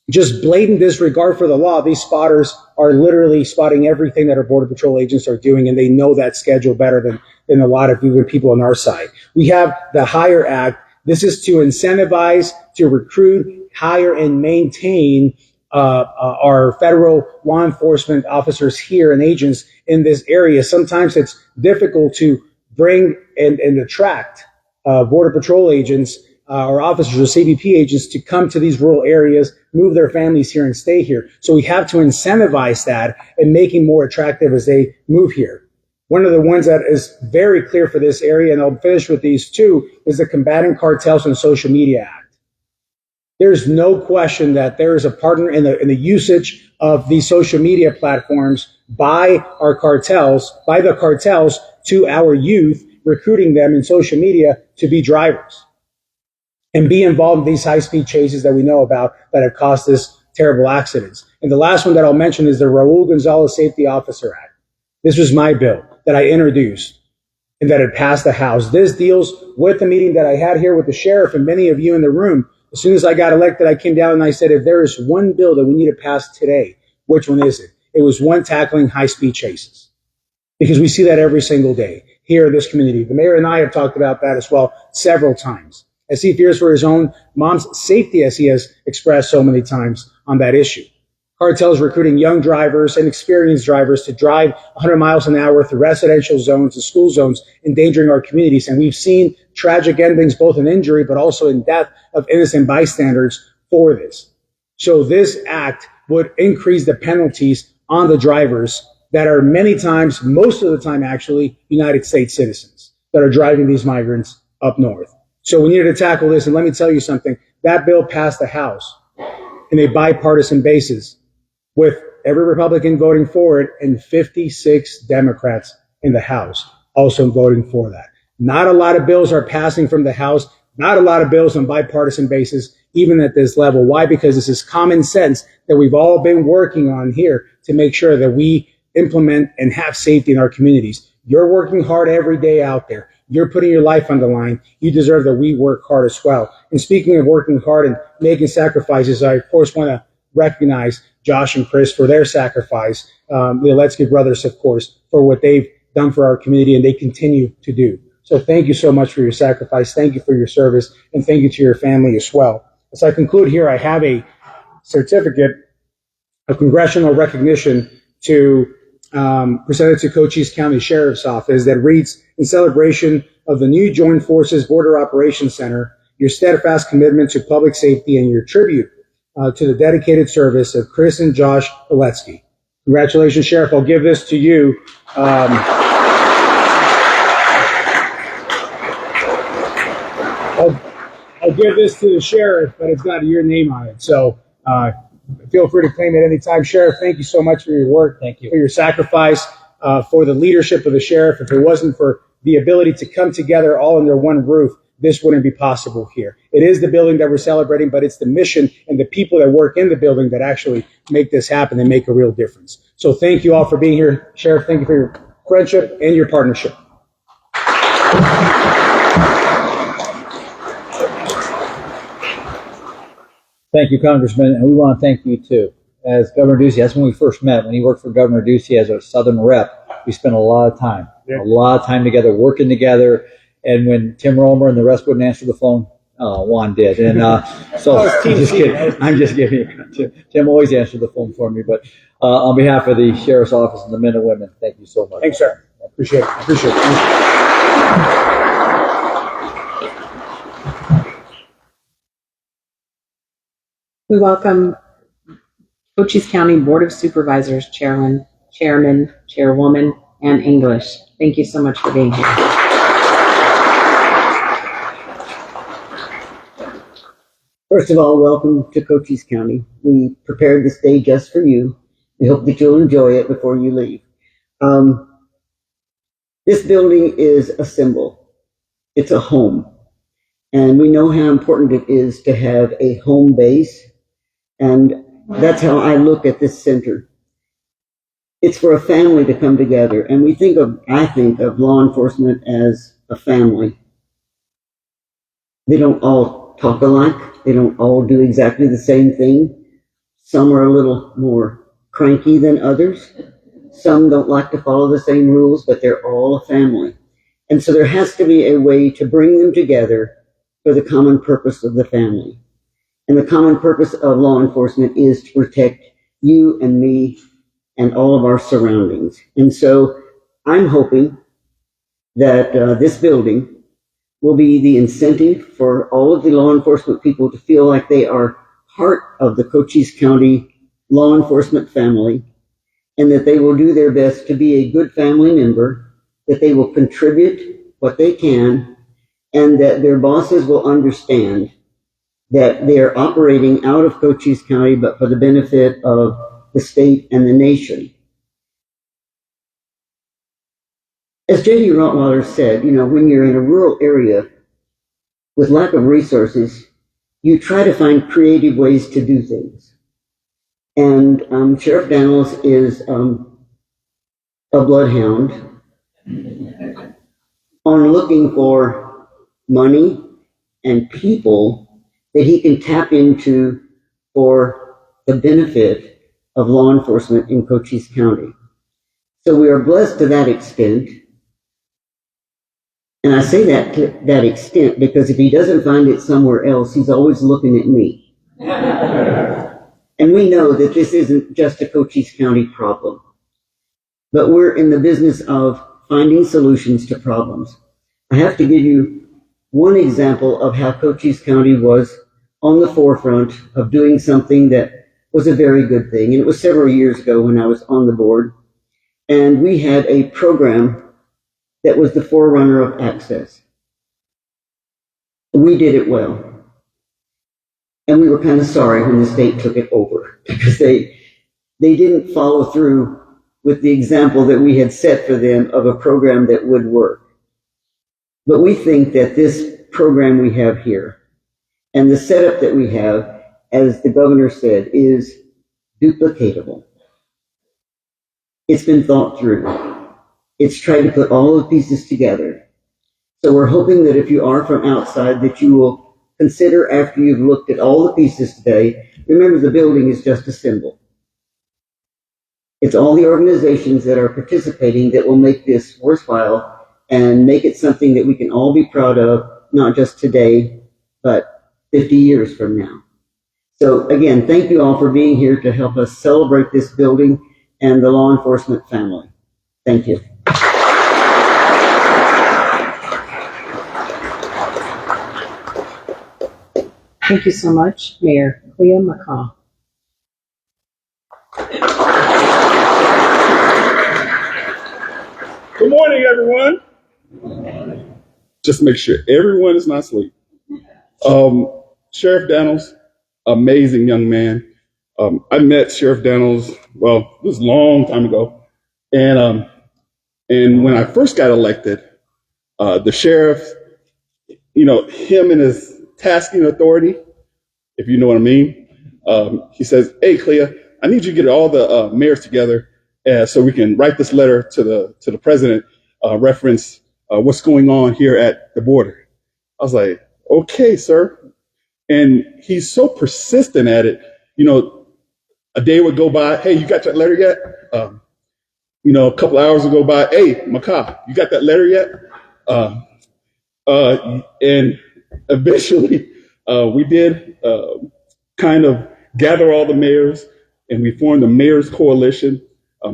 just blatant disregard for the law, these spotters are literally spotting everything that our Border Patrol agents are doing, and they know that schedule better than a lot of even people on our side. We have the Hire Act. This is to incentivize, to recruit, hire, and maintain our federal law enforcement officers here and agents in this area. Sometimes it's difficult to bring and attract Border Patrol agents or officers or CBP agents to come to these rural areas, move their families here and stay here. So we have to incentivize that and make it more attractive as they move here. One of the ones that is very clear for this area, and I'll finish with these two, is the Combating Cartels and Social Media Act. There's no question that there is a partner in the usage of these social media platforms by the cartels to our youth, recruiting them in social media to be drivers and be involved in these high-speed chases that we know about that have caused us terrible accidents. And the last one that I'll mention is the Raul Gonzalez Safety Officer Act. This was my bill that I introduced and that had passed the House. This deals with the meeting that I had here with the sheriff and many of you in the room. As soon as I got elected, I came down and I said, if there is one bill that we need to pass today, which one is it? It was one tackling high-speed chases, because we see that every single day here in this community. The mayor and I have talked about that as well several times, as he fears for his own mom's safety, as he has expressed so many times on that issue. Cartels recruiting young drivers and experienced drivers to drive 100 miles an hour through residential zones and school zones, endangering our communities. And we've seen tragic endings, both in injury, but also in death of innocent bystanders for this. So this act would increase the penalties on the drivers that are many times, most of the time actually, United States citizens that are driving these migrants up north. So we needed to tackle this. And let me tell you something, that bill passed the House in a bipartisan basis, with every Republican voting for it and 56 Democrats in the House also voting for that. Not a lot of bills are passing from the House, not a lot of bills on bipartisan basis, even at this level. Why? Because this is common sense that we've all been working on here to make sure that we implement and have safety in our communities. You're working hard every day out there. You're putting your life on the line. You deserve that we work hard as well. And speaking of working hard and making sacrifices, I, of course, want to recognize Josh and Chris for their sacrifice. The Let's Give Brothers, of course, for what they've done for our community and they continue to do. So thank you so much for your sacrifice. Thank you for your service. And thank you to your family as well. As I conclude here, I have a certificate of congressional recognition to presented to Cochise County Sheriff's Office that reads, in celebration of the new Joint Forces Border Operations Center, your steadfast commitment to public safety and your tribute to the dedicated service of Chris and Josh Oletsky. Congratulations, Sheriff. I'll give this to you. I'll give this to the sheriff, but it's got your name on it. So feel free to claim it anytime. Sheriff, thank you so much for your work. Thank you. For your sacrifice, for the leadership of the sheriff. If it wasn't for the ability to come together all under one roof, this wouldn't be possible here. It is the building that we're celebrating, but it's the mission and the people that work in the building that actually make this happen and make a real difference. So thank you all for being here. Sheriff, thank you for your friendship and your partnership. Thank you, Congressman, and we want to thank you too. As Governor Ducey, that's when we first met. When he worked for Governor Ducey as a Southern rep, we spent a lot of time together, working together. And when Tim Romer and the rest wouldn't answer the phone, Juan did. And so I'm just kidding. Tim always answered the phone for me. But on behalf of the Sheriff's Office and the men and women, thank you so much. Thanks, sir. I appreciate it. We welcome Cochise County Board of Supervisors Chairman, Chairwoman, and English. Thank you so much for being here. First of all, welcome to Cochise County. We prepared this day just for you. We hope that you'll enjoy it before you leave. This building is a symbol. It's a home. And we know how important it is to have a home base. And that's how I look at this center. It's for a family to come together. And I think of law enforcement as a family. They don't all talk alike. They don't all do exactly the same thing. Some are a little more cranky than others. Some don't like to follow the same rules, but they're all a family. And so there has to be a way to bring them together for the common purpose of the family. And the common purpose of law enforcement is to protect you and me and all of our surroundings. And so I'm hoping that this building will be the incentive for all of the law enforcement people to feel like they are part of the Cochise County law enforcement family, and that they will do their best to be a good family member, that they will contribute what they can, and that their bosses will understand that they are operating out of Cochise County, but for the benefit of the state and the nation. As J.D. Rottweiler said, when you're in a rural area with lack of resources, you try to find creative ways to do things. And Sheriff Dannels is a bloodhound on looking for money and people that he can tap into for the benefit of law enforcement in Cochise County. So we are blessed to that extent. And I say that to that extent because if he doesn't find it somewhere else, he's always looking at me. And we know that this isn't just a Cochise County problem, but we're in the business of finding solutions to problems. I have to give you one example of how Cochise County was on the forefront of doing something that was a very good thing. And it was several years ago when I was on the board. And we had a program that was the forerunner of access. We did it well. And we were kind of sorry when the state took it over because they didn't follow through with the example that we had set for them of a program that would work. But we think that this program we have here and the setup that we have, as the governor said, is duplicatable. It's been thought through. It's tried to put all the pieces together. So we're hoping that if you are from outside, that you will consider after you've looked at all the pieces today. Remember, the building is just a symbol. It's all the organizations that are participating that will make this worthwhile and make it something that we can all be proud of, not just today, but 50 years from now. So again, thank you all for being here to help us celebrate this building and the law enforcement family. Thank you. Thank you so much, Mayor Clea McCaw. Good morning, everyone. Just make sure everyone is not asleep. Sheriff Dannels, amazing young man. I met Sheriff Dannels, it was a long time ago. And when I first got elected, the sheriff, him and his tasking authority, if you know what I mean, he says, "Hey, Clea, I need you to get all the mayors together so we can write this letter to the president, reference what's going on here at the border." I was like, "Okay, sir." And he's so persistent at it. A day would go by, "Hey, you got that letter yet?" A couple hours would go by, "Hey, McCaw, you got that letter yet?" And eventually, we did kind of gather all the mayors, and we formed the Mayor's Coalition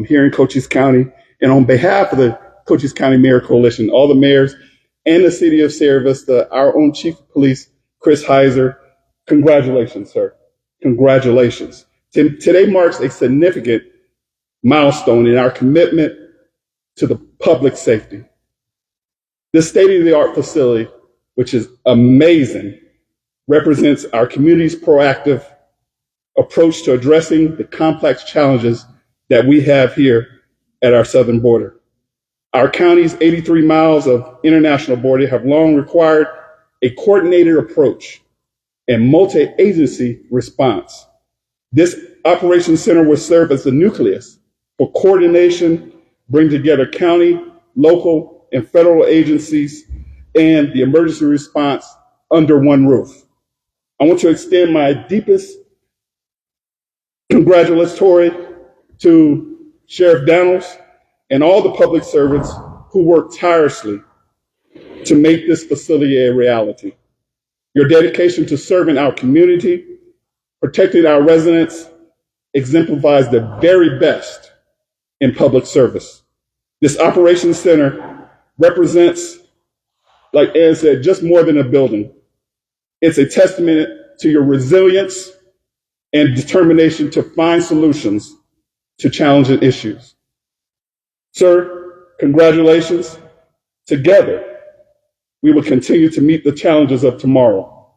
here in Cochise County. And on behalf of the Cochise County Mayor Coalition, all the mayors and the city of Sierra Vista, our own Chief of Police, Chris Heiser, congratulations, sir. Congratulations. Today marks a significant milestone in our commitment to the public safety. This state-of-the-art facility, which is amazing, represents our community's proactive approach to addressing the complex challenges that we have here at our southern border. Our county's 83 miles of international border have long required a coordinated approach and multi-agency response. This operations center will serve as the nucleus for coordination, bring together county, local, and federal agencies and the emergency response under one roof. I want to extend my deepest congratulatory to Sheriff Dannels and all the public servants who work tirelessly to make this facility a reality. Your dedication to serving our community, protecting our residents, exemplifies the very best in public service. This operations center represents, like Ed said, just more than a building. It's a testament to your resilience and determination to find solutions to challenging issues. Sir, congratulations. Together, we will continue to meet the challenges of tomorrow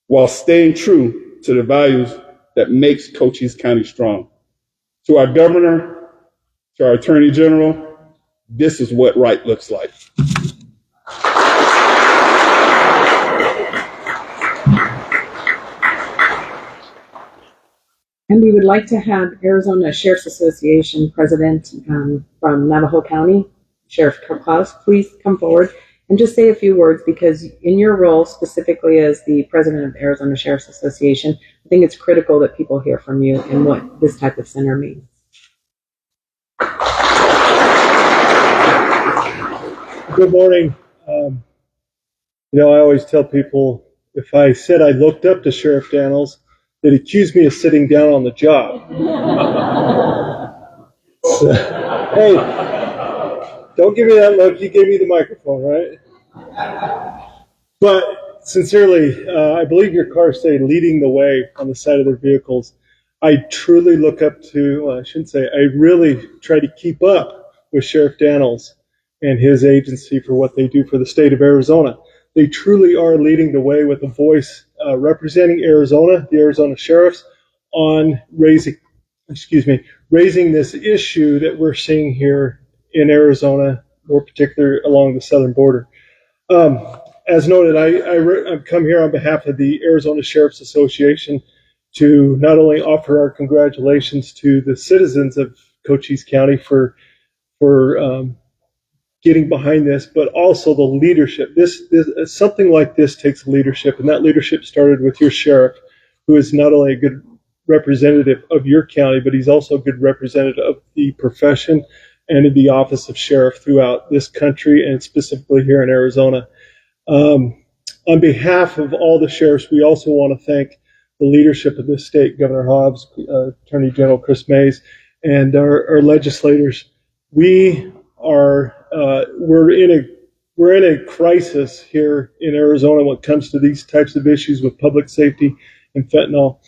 while staying true to the values that makes Cochise County strong. To our governor, to our attorney general, this is what right looks like. And we would like to have Arizona Sheriff's Association President from Navajo County, Sheriff Cochise, please come forward and just say a few words, because in your role specifically as the president of Arizona Sheriff's Association, I think it's critical that people hear from you and what this type of center means. Good morning. I always tell people if I said I looked up to Sheriff Dannels, they'd accuse me of sitting down on the job. So, hey, don't give me that look. You gave me the microphone, right? But sincerely, I believe your cars say leading the way on the side of their vehicles. I truly look up to, I shouldn't say, I really try to keep up with Sheriff Dannels and his agency for what they do for the state of Arizona. They truly are leading the way with a voice representing Arizona, the Arizona sheriffs, on raising this issue that we're seeing here in Arizona, more particular along the southern border. As noted, I've come here on behalf of the Arizona Sheriff's Association to not only offer our congratulations to the citizens of Cochise County for getting behind this, but also the leadership. This something like this takes leadership, and that leadership started with your sheriff, who is not only a good representative of your county, but he's also a good representative of the profession and of the office of sheriff throughout this country, and specifically here in Arizona. On behalf of all the sheriffs, we also want to thank the leadership of this state, Governor Hobbs, Attorney General Chris Mays, and our legislators. We're in a crisis here in Arizona when it comes to these types of issues with public safety and fentanyl,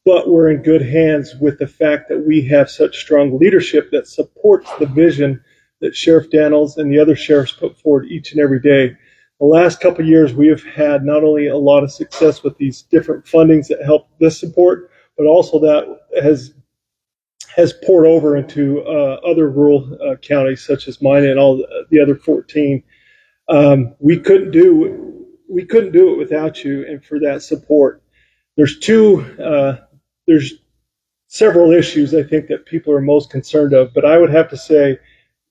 but we're in good hands with the fact that we have such strong leadership that supports the vision that Sheriff Dannels and the other sheriffs put forward each and every day. The last couple of years, we have had not only a lot of success with these different fundings that help this support, but also that has poured over into other rural counties such as mine and all the other 14. We couldn't do it without you and for that support. There's several issues I think that people are most concerned of, but I would have to say,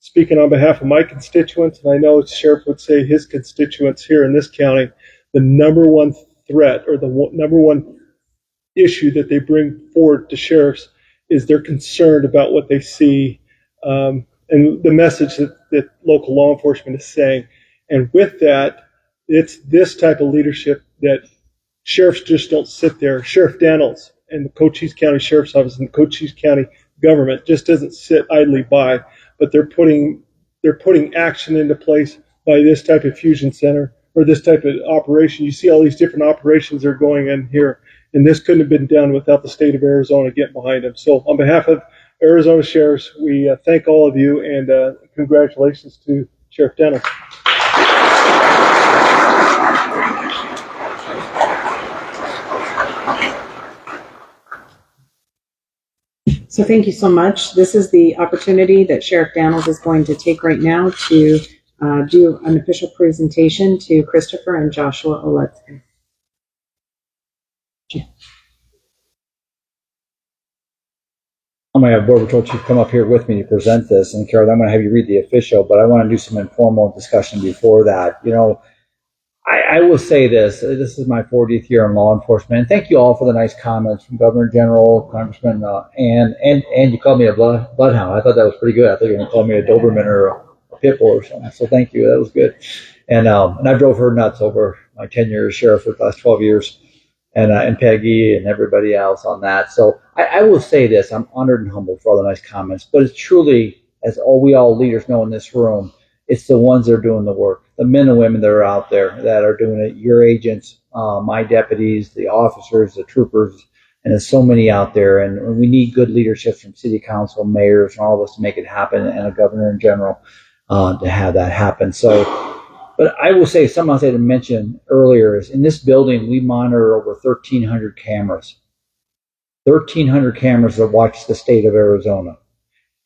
speaking on behalf of my constituents, and I know the sheriff would say his constituents here in this county, the number one threat or the number one issue that they bring forward to sheriffs is they're concerned about what they see and the message that local law enforcement is saying. And with that, it's this type of leadership that sheriffs just don't sit there. Sheriff Dannels and the Cochise County Sheriff's Office and the Cochise County government just doesn't sit idly by, but they're putting action into place by this type of fusion center or this type of operation. You see all these different operations that are going in here and this couldn't have been done without the state of Arizona getting behind them. So on behalf of Arizona Sheriffs, we thank all of you, and congratulations to Sheriff Dannels. So thank you so much. This is the opportunity that Sheriff Dannels is going to take right now to do an official presentation to Christopher and Joshua Oletsky. I'm going to have Border Patrol Chief come up here with me to present this. And Carol, I'm going to have you read the official, but I want to do some informal discussion before that. You know, I will say this. This is my 40th year in law enforcement. And thank you all for the nice comments from Governor General, Congressman, and you called me a bloodhound. I thought that was pretty good. I thought you were going to call me a Doberman or a pit bull or something. So thank you. That was good. And I drove her nuts over my 10 years as sheriff for the last 12 years. And Peggy and everybody else on that. So I will say this, I'm honored and humbled for all the nice comments, but it's truly, as we all leaders know in this room, it's the ones that are doing the work, the men and women that are out there that are doing it, your agents, my deputies, the officers, the troopers, and there's so many out there. And we need good leadership from city council, mayors, and all of us to make it happen, and a governor in general to have that happen. So, but I will say, something else I didn't mention earlier is in this building, we monitor over 1,300 cameras. 1,300 cameras that watch the state of Arizona.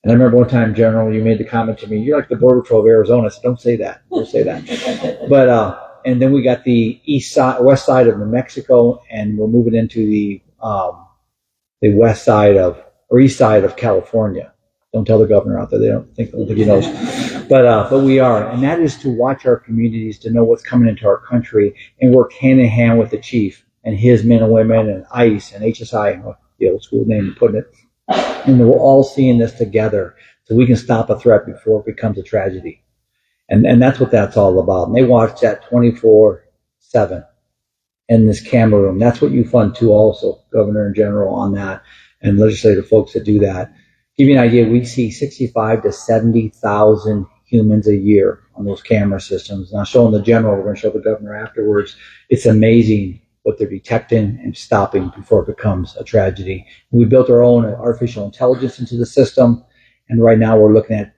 And I remember one time, General, you made the comment to me, you're like the Border Patrol of Arizona. I said, don't say that. Don't say that. But, and then we got the west side of New Mexico, and we're moving into the west side or east side of California. Don't tell the governor out there. I don't think he knows. But we are. And that is to watch our communities, to know what's coming into our country, and work hand in hand with the chief and his men and women and ICE and HSI, the old school name, putting it. And we're all seeing this together so we can stop a threat before it becomes a tragedy. And that's what that's all about. And they watch that 24/7 in this camera room. That's what you fund too also, Governor and General, on that, and legislative folks that do that. Give you an idea, we see 65 to 70,000 humans a year on those camera systems. Now, showing the General, we're going to show the Governor afterwards. It's amazing what they're detecting and stopping before it becomes a tragedy. We built our own artificial intelligence into the system, and right now we're looking at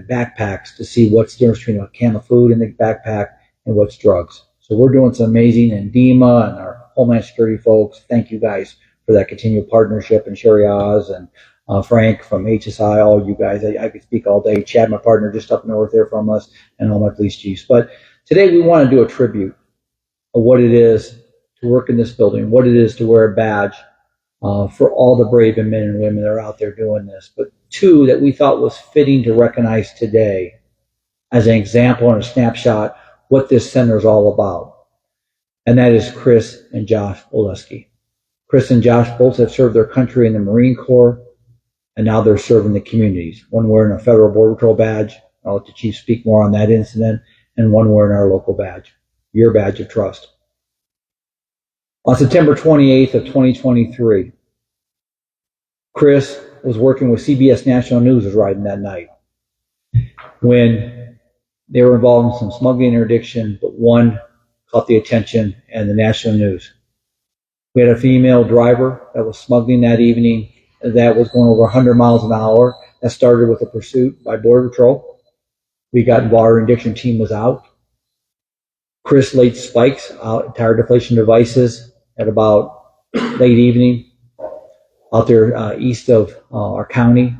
backpacks to see what's the difference between a can of food in the backpack and what's drugs. So we're doing some amazing, and DEMA and our Homeland Security folks, thank you guys for that continued partnership, and Sherry Oz and Frank from HSI, all you guys. I could speak all day. Chad, my partner, just up north there from us, and all my police chiefs. But today we want to do a tribute of what it is to work in this building, what it is to wear a badge for all the brave men and women that are out there doing this. But two that we thought was fitting to recognize today as an example and a snapshot what this center is all about. And that is Chris and Josh Oletsky. Chris and Josh both have served their country in the Marine Corps, and now they're serving the communities. One wearing a federal Border Patrol badge. I'll let the chief speak more on that incident. And one wearing our local badge, your badge of trust. On September 28th of 2023, Chris was working with CBS National News, was riding that night, when they were involved in some smuggling interdiction, but one caught the attention and the national news. We had a female driver that was smuggling that evening that was going over 100 miles an hour. That started with a pursuit by Border Patrol. We got involved, our interdiction team was out. Chris laid spikes out, tire deflation devices at about late evening out there east of our county.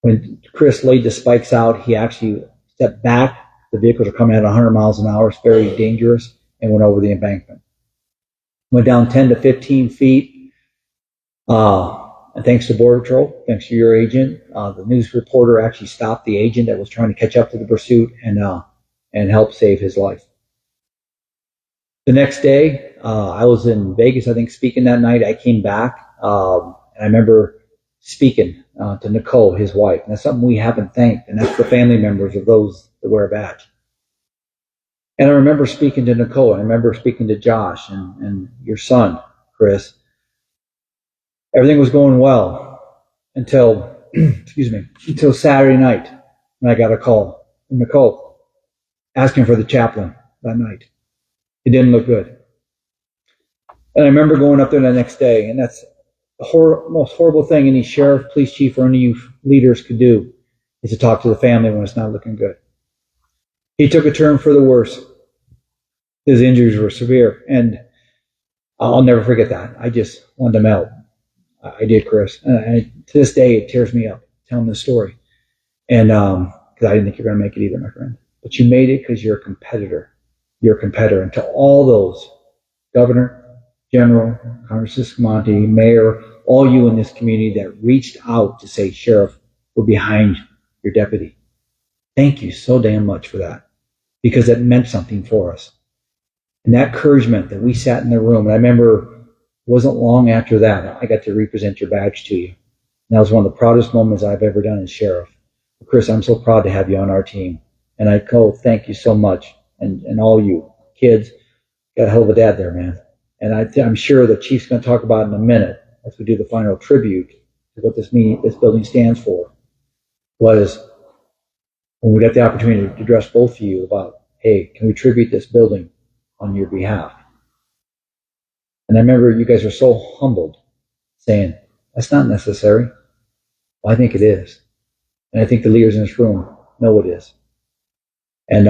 When Chris laid the spikes out, he actually stepped back. The vehicles are coming at 100 miles an hour. It's very dangerous, and went over the embankment. Went down 10 to 15 feet. And thanks to Border Patrol, thanks to your agent, the news reporter actually stopped the agent that was trying to catch up to the pursuit and help save his life. The next day, I was in Vegas, I think, speaking that night. I came back, and I remember speaking to Nicole, his wife. And that's something we haven't thanked, and that's the family members of those that wear a badge. And I remember speaking to Nicole. I remember speaking to Josh and your son, Chris. Everything was going well until, until Saturday night when I got a call from Nicole asking for the chaplain that night. It didn't look good. And I remember going up there the next day, and that's the most horrible thing any sheriff, police chief, or any of you leaders could do is to talk to the family when it's not looking good. He took a turn for the worse. His injuries were severe, and I'll never forget that. I just wanted to melt. I did, Chris. And to this day, it tears me up telling this story. And because I didn't think you were going to make it either, my friend. But you made it because you're a competitor. You're a competitor. And to all those, Governor, General, Congressman Escamante, Mayor, all you in this community that reached out to say, Sheriff, we're behind your deputy. Thank you so damn much for that, because it meant something for us. And that encouragement that we sat in the room, and I remember it wasn't long after that, I got to represent your badge to you. And that was one of the proudest moments I've ever done as sheriff. Chris, I'm so proud to have you on our team. And I thank you so much. And all you kids, got a hell of a dad there, man. And I'm sure the chief's going to talk about it in a minute as we do the final tribute to what this building stands for. Was when we got the opportunity to address both of you about, hey, can we tribute this building on your behalf? And I remember you guys were so humbled, saying, that's not necessary. Well, I think it is. And I think the leaders in this room know it is. And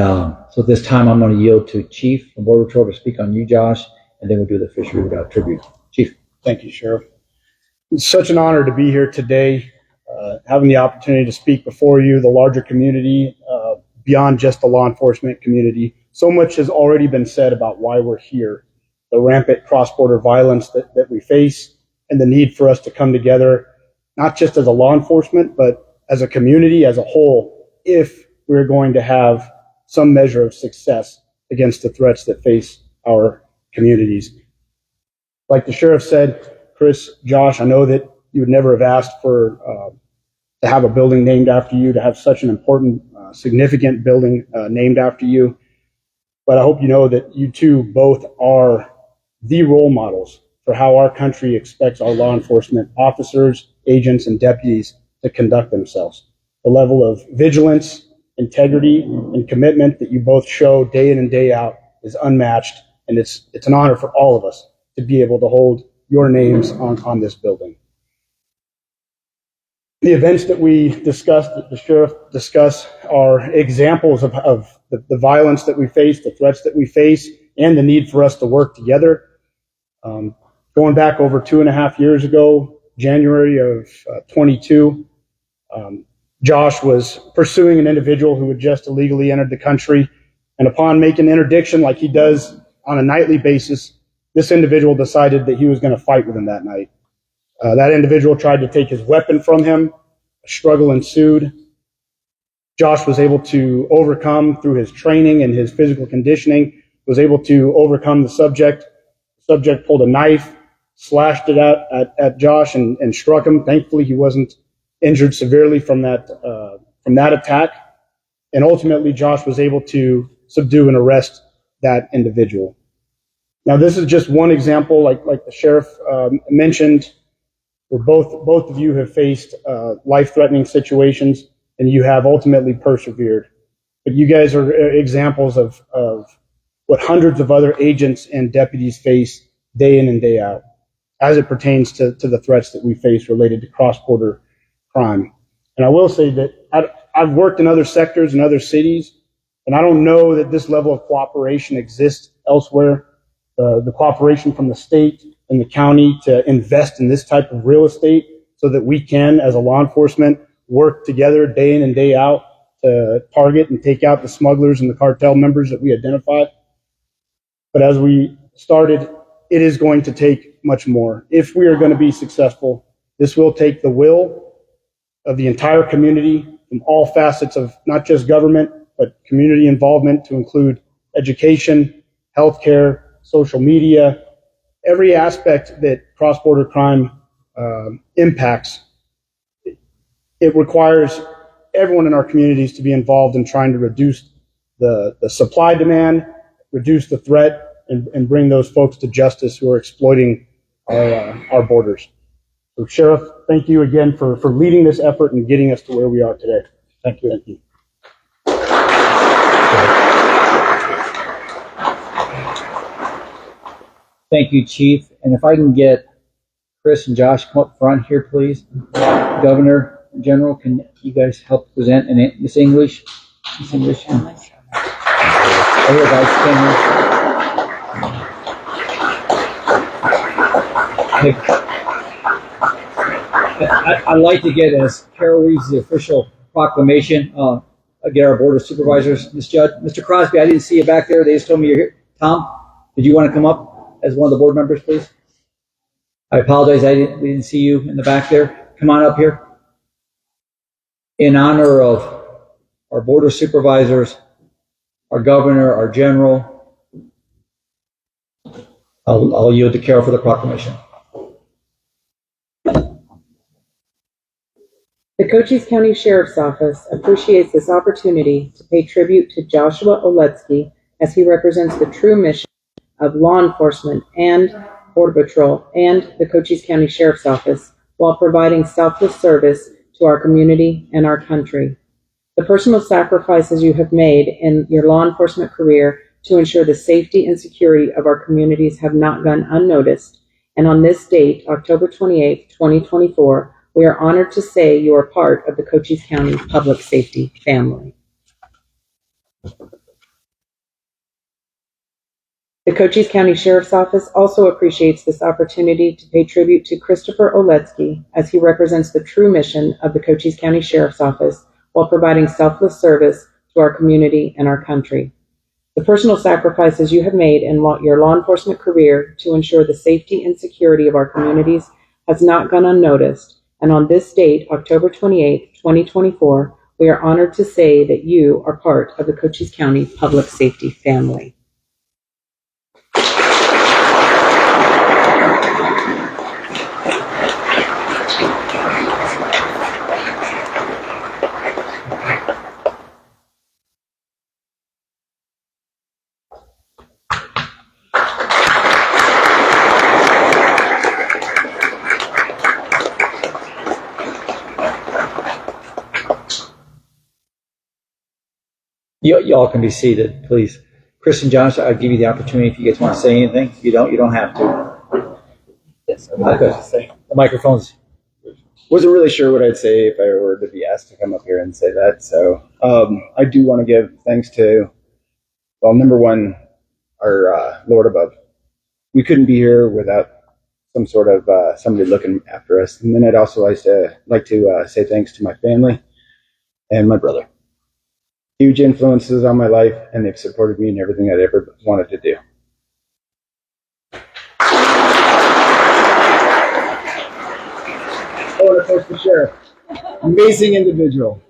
so this time I'm going to yield to Chief from Border Patrol to speak on you, Josh, and then we'll do the fishery tribute. Chief. Thank you, Sheriff. It's such an honor to be here today, having the opportunity to speak before you, the larger community, beyond just the law enforcement community. So much has already been said about why we're here, the rampant cross-border violence that we face, and the need for us to come together, not just as a law enforcement, but as a community as a whole, if we're going to have some measure of success against the threats that face our communities. Like the sheriff said, Chris, Josh, I know that you would never have asked for to have a building named after you, to have such an important, significant building named after you. But I hope you know that you two both are the role models for how our country expects our law enforcement officers, agents, and deputies to conduct themselves. The level of vigilance, integrity, and commitment that you both show day in and day out is unmatched, and it's an honor for all of us to be able to hold your names on this building. The events that we discussed, that the sheriff discussed, are examples of the violence that we face, the threats that we face, and the need for us to work together. Going back over 2.5 years ago, January of 22, Josh was pursuing an individual who had just illegally entered the country. And upon making interdiction like he does on a nightly basis, this individual decided that he was going to fight with him that night. That individual tried to take his weapon from him. A struggle ensued. Josh was able to overcome, through his training and his physical conditioning, was able to overcome the subject. The subject pulled a knife, slashed it at Josh and struck him. Thankfully, he wasn't injured severely from that attack. And ultimately, Josh was able to subdue and arrest that individual. Now, this is just one example, like the sheriff mentioned, where both of you have faced life-threatening situations, and you have ultimately persevered. But you guys are examples of what hundreds of other agents and deputies face day in and day out, as it pertains to the threats that we face related to cross-border crime. And I will say that I've worked in other sectors in other cities, and I don't know that this level of cooperation exists elsewhere. The cooperation from the state and the county to invest in this type of real estate so that we can, as a law enforcement, work together day in and day out to target and take out the smugglers and the cartel members that we identified. But as we started, it is going to take much more. If we are going to be successful, this will take the will of the entire community from all facets of not just government, but community involvement, to include education, healthcare, social media, every aspect that cross-border crime impacts. It requires everyone in our communities to be involved in trying to reduce the supply demand, reduce the threat, and bring those folks to justice who are exploiting our borders. So, Sheriff, thank you again for leading this effort and getting us to where we are today. Thank you. Thank you. Thank you, Chief. And if I can get Chris and Josh come up front here, please. Governor General, can you guys help present in Miss English? Miss English. Right here, guys. Stand here. I'd like to get, as Carol reads the official proclamation, get our Board of Supervisors. Ms. Judd, Mr. Crosby, I didn't see you back there. They just told me you're here. Tom, did you want to come up as one of the board members, please? I apologize, we didn't see you in the back there. Come on up here. In honor of our Board of Supervisors, our Governor, our General, I'll yield to Carol for the proclamation. The Cochise County Sheriff's Office appreciates this opportunity to pay tribute to Joshua Oletsky as he represents the true mission of law enforcement and Border Patrol and the Cochise County Sheriff's Office while providing selfless service to our community and our country. The personal sacrifices you have made in your law enforcement career to ensure the safety and security of our communities have not gone unnoticed, and on this date, October 28, 2024, we are honored to say you are part of the Cochise County Public Safety family. The Cochise County Sheriff's Office also appreciates this opportunity to pay tribute to Christopher Oletsky as he represents the true mission of the Cochise County Sheriff's Office while providing selfless service to our community and our country. The personal sacrifices you have made in your law enforcement career to ensure the safety and security of our communities has not gone unnoticed, and on this date, October 28, 2024, we are honored to say that you are part of the Cochise County Public Safety family. Y'all can be seated, please. Chris and Josh, I'll give you the opportunity if you guys want to say anything. If you don't have to. Yes, the microphone's. Wasn't really sure what I'd say if I were to be asked to come up here and say that. So I do want to give thanks to, well, number one, our Lord above. We couldn't be here without some sort of somebody looking after us. And then I'd also like to say thanks to my family and my brother. Huge influences on my life, and they've supported me in everything I'd ever wanted to do. Oh, and of course, the sheriff. Amazing individual.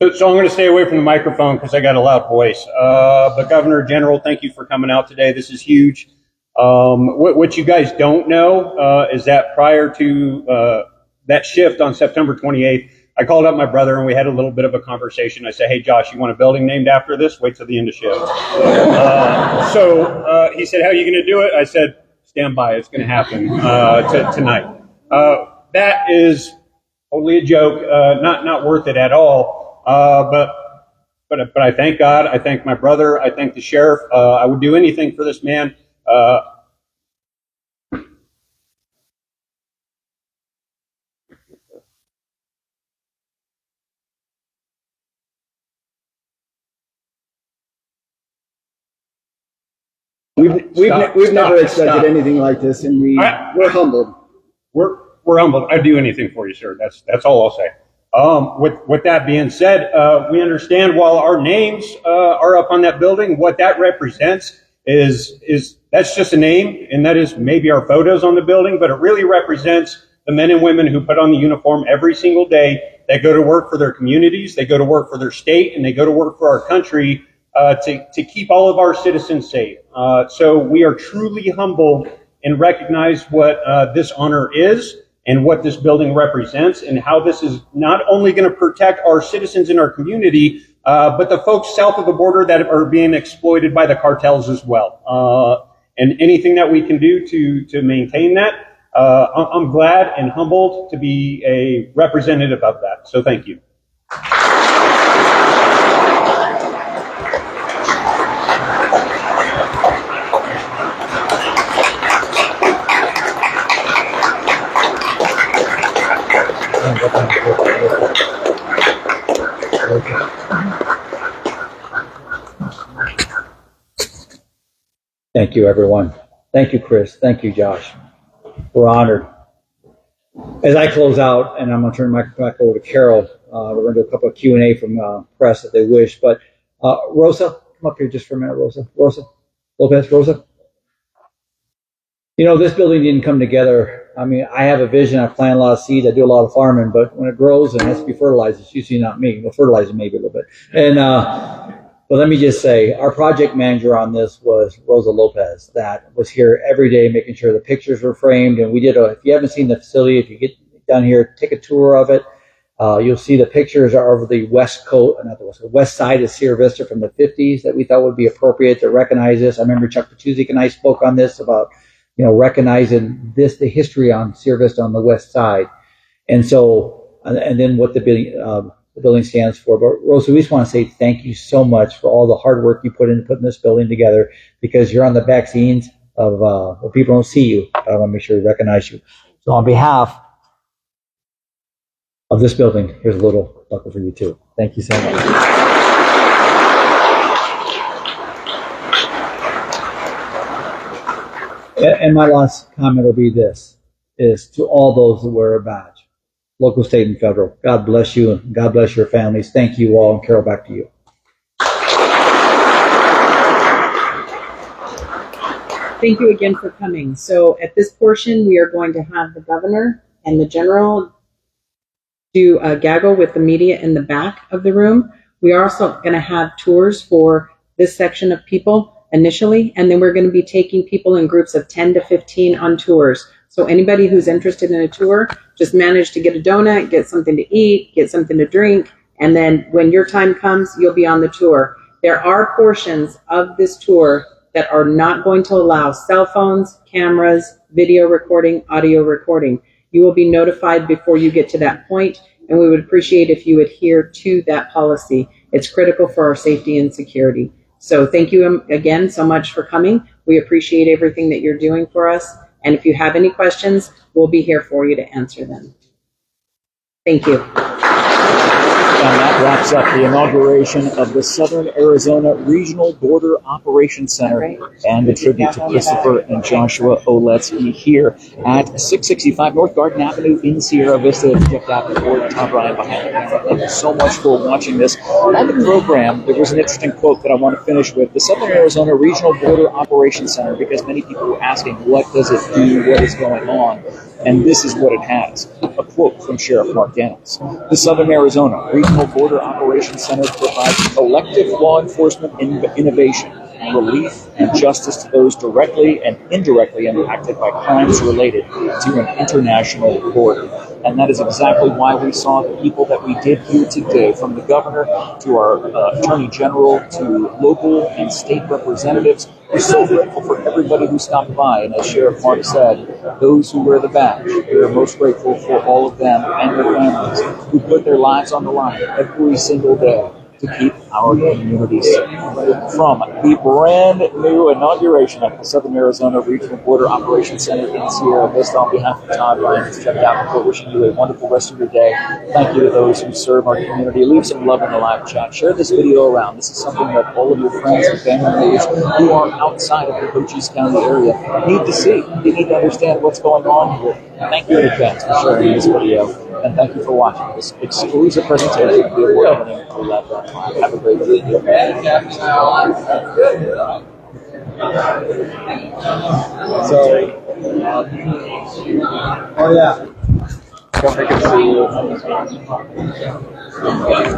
So I'm going to stay away from the microphone because I got a loud voice. But Governor General, thank you for coming out today. This is huge. What you guys don't know is that prior to that shift on September 28th, I called up my brother and we had a little bit of a conversation. I said, hey, Josh, you want a building named after this? Wait till the end of shift. So he said, how are you going to do it? I said, stand by. It's going to happen tonight. That is totally a joke, not worth it at all. But I thank God. I thank my brother. I thank the sheriff. I would do anything for this man. We've never expected anything like this, and we're humbled. We're humbled. I'd do anything for you, sir. That's all I'll say. With that being said, we understand while our names are up on that building, what that represents is that's just a name, and that is maybe our photos on the building, but it really represents the men and women who put on the uniform every single day. They go to work for their communities, they go to work for their state, and they go to work for our country to keep all of our citizens safe. So we are truly humbled and recognize what this honor is and what this building represents and how this is not only going to protect our citizens in our community, but the folks south of the border that are being exploited by the cartels as well. And anything that we can do to maintain that, I'm glad and humbled to be a representative of that. So thank you. Thank you, everyone. Thank you, Chris. Thank you, Josh. We're honored. As I close out, and I'm going to turn the microphone back over to Carol, we're going to do a couple of Q&A from press if they wish. But Rosa, come up here just for a minute, Rosa. Rosa Lopez, Rosa. You know, this building didn't come together. I mean, I have a vision. I plant a lot of seeds. I do a lot of farming. But when it grows and has to be fertilized, it's usually not me. Well, fertilizer maybe a little bit. And but let me just say, our project manager on this was Rosa Lopez, that was here every day making sure the pictures were framed. And we did if you haven't seen the facility, if you get down here, take a tour of it. You'll see the pictures are over the the west side of Sierra Vista from the 50s that we thought would be appropriate to recognize this. I remember Chuck Pachuzik and I spoke on this about, you know, recognizing the history on Sierra Vista on the west side. And so, and then what the building stands for. But Rosa, we just want to say thank you so much for all the hard work you put into putting this building together, because you're on the back scenes of where people don't see you. I want to make sure we recognize you. So on behalf of this building, here's a little buckle for you too. Thank you so much. And my last comment will be this, is to all those that wear a badge, local, state, and federal. God bless you, and God bless your families. Thank you all, and Carol, back to you. Thank you again for coming. So at this portion, we are going to have the governor and the general do a gaggle with the media in the back of the room. We are also going to have tours for this section of people initially, and then we're going to be taking people in groups of 10 to 15 on tours. So anybody who's interested in a tour, just manage to get a donut, get something to eat, get something to drink, and then when your time comes, you'll be on the tour. There are portions of this tour that are not going to allow cell phones, cameras, video recording, audio recording. You will be notified before you get to that point, and we would appreciate if you adhere to that policy. It's critical for our safety and security. So thank you again so much for coming. We appreciate everything that you're doing for us. And if you have any questions, we'll be here for you to answer them. Thank you. And that wraps up the inauguration of the Southern Arizona Regional Border Operations Center and a tribute to Christopher and Joshua Oletsky here at 665 North Garden Avenue in Sierra Vista. Jeff Davenport, Tom Ryan behind the camera. Thank you so much for watching this. On the program, there was an interesting quote that I want to finish with. The Southern Arizona Regional Border Operations Center, because many people were asking, what does it do? What is going on? And this is what it has. A quote from Sheriff Mark Dannels. The Southern Arizona Regional Border Operations Center provides collective law enforcement innovation, relief, and justice to those directly and indirectly impacted by crimes related to an international border. And that is exactly why we saw the people that we did here today, from the governor to our attorney general to local and state representatives. We're so grateful for everybody who stopped by. And as Sheriff Mark said, those who wear the badge, we are most grateful for all of them and their families who put their lives on the line every single day to keep our communities safe. From the brand new inauguration of the Southern Arizona Regional Border Operations Center in Sierra Vista, on behalf of Todd Ryan, it's Jeff Davenport wishing you a wonderful rest of your day. Thank you to those who serve our community. Leave some love in the live chat. Share this video around. This is something that all of your friends and family members who are outside of the Cochise County area need to see. They need to understand what's going on here. Thank you in advance for sharing this video. And thank you for watching this exclusive presentation of the award-winning Love That Live. Have a great day. Oh yeah. Don't make it see you.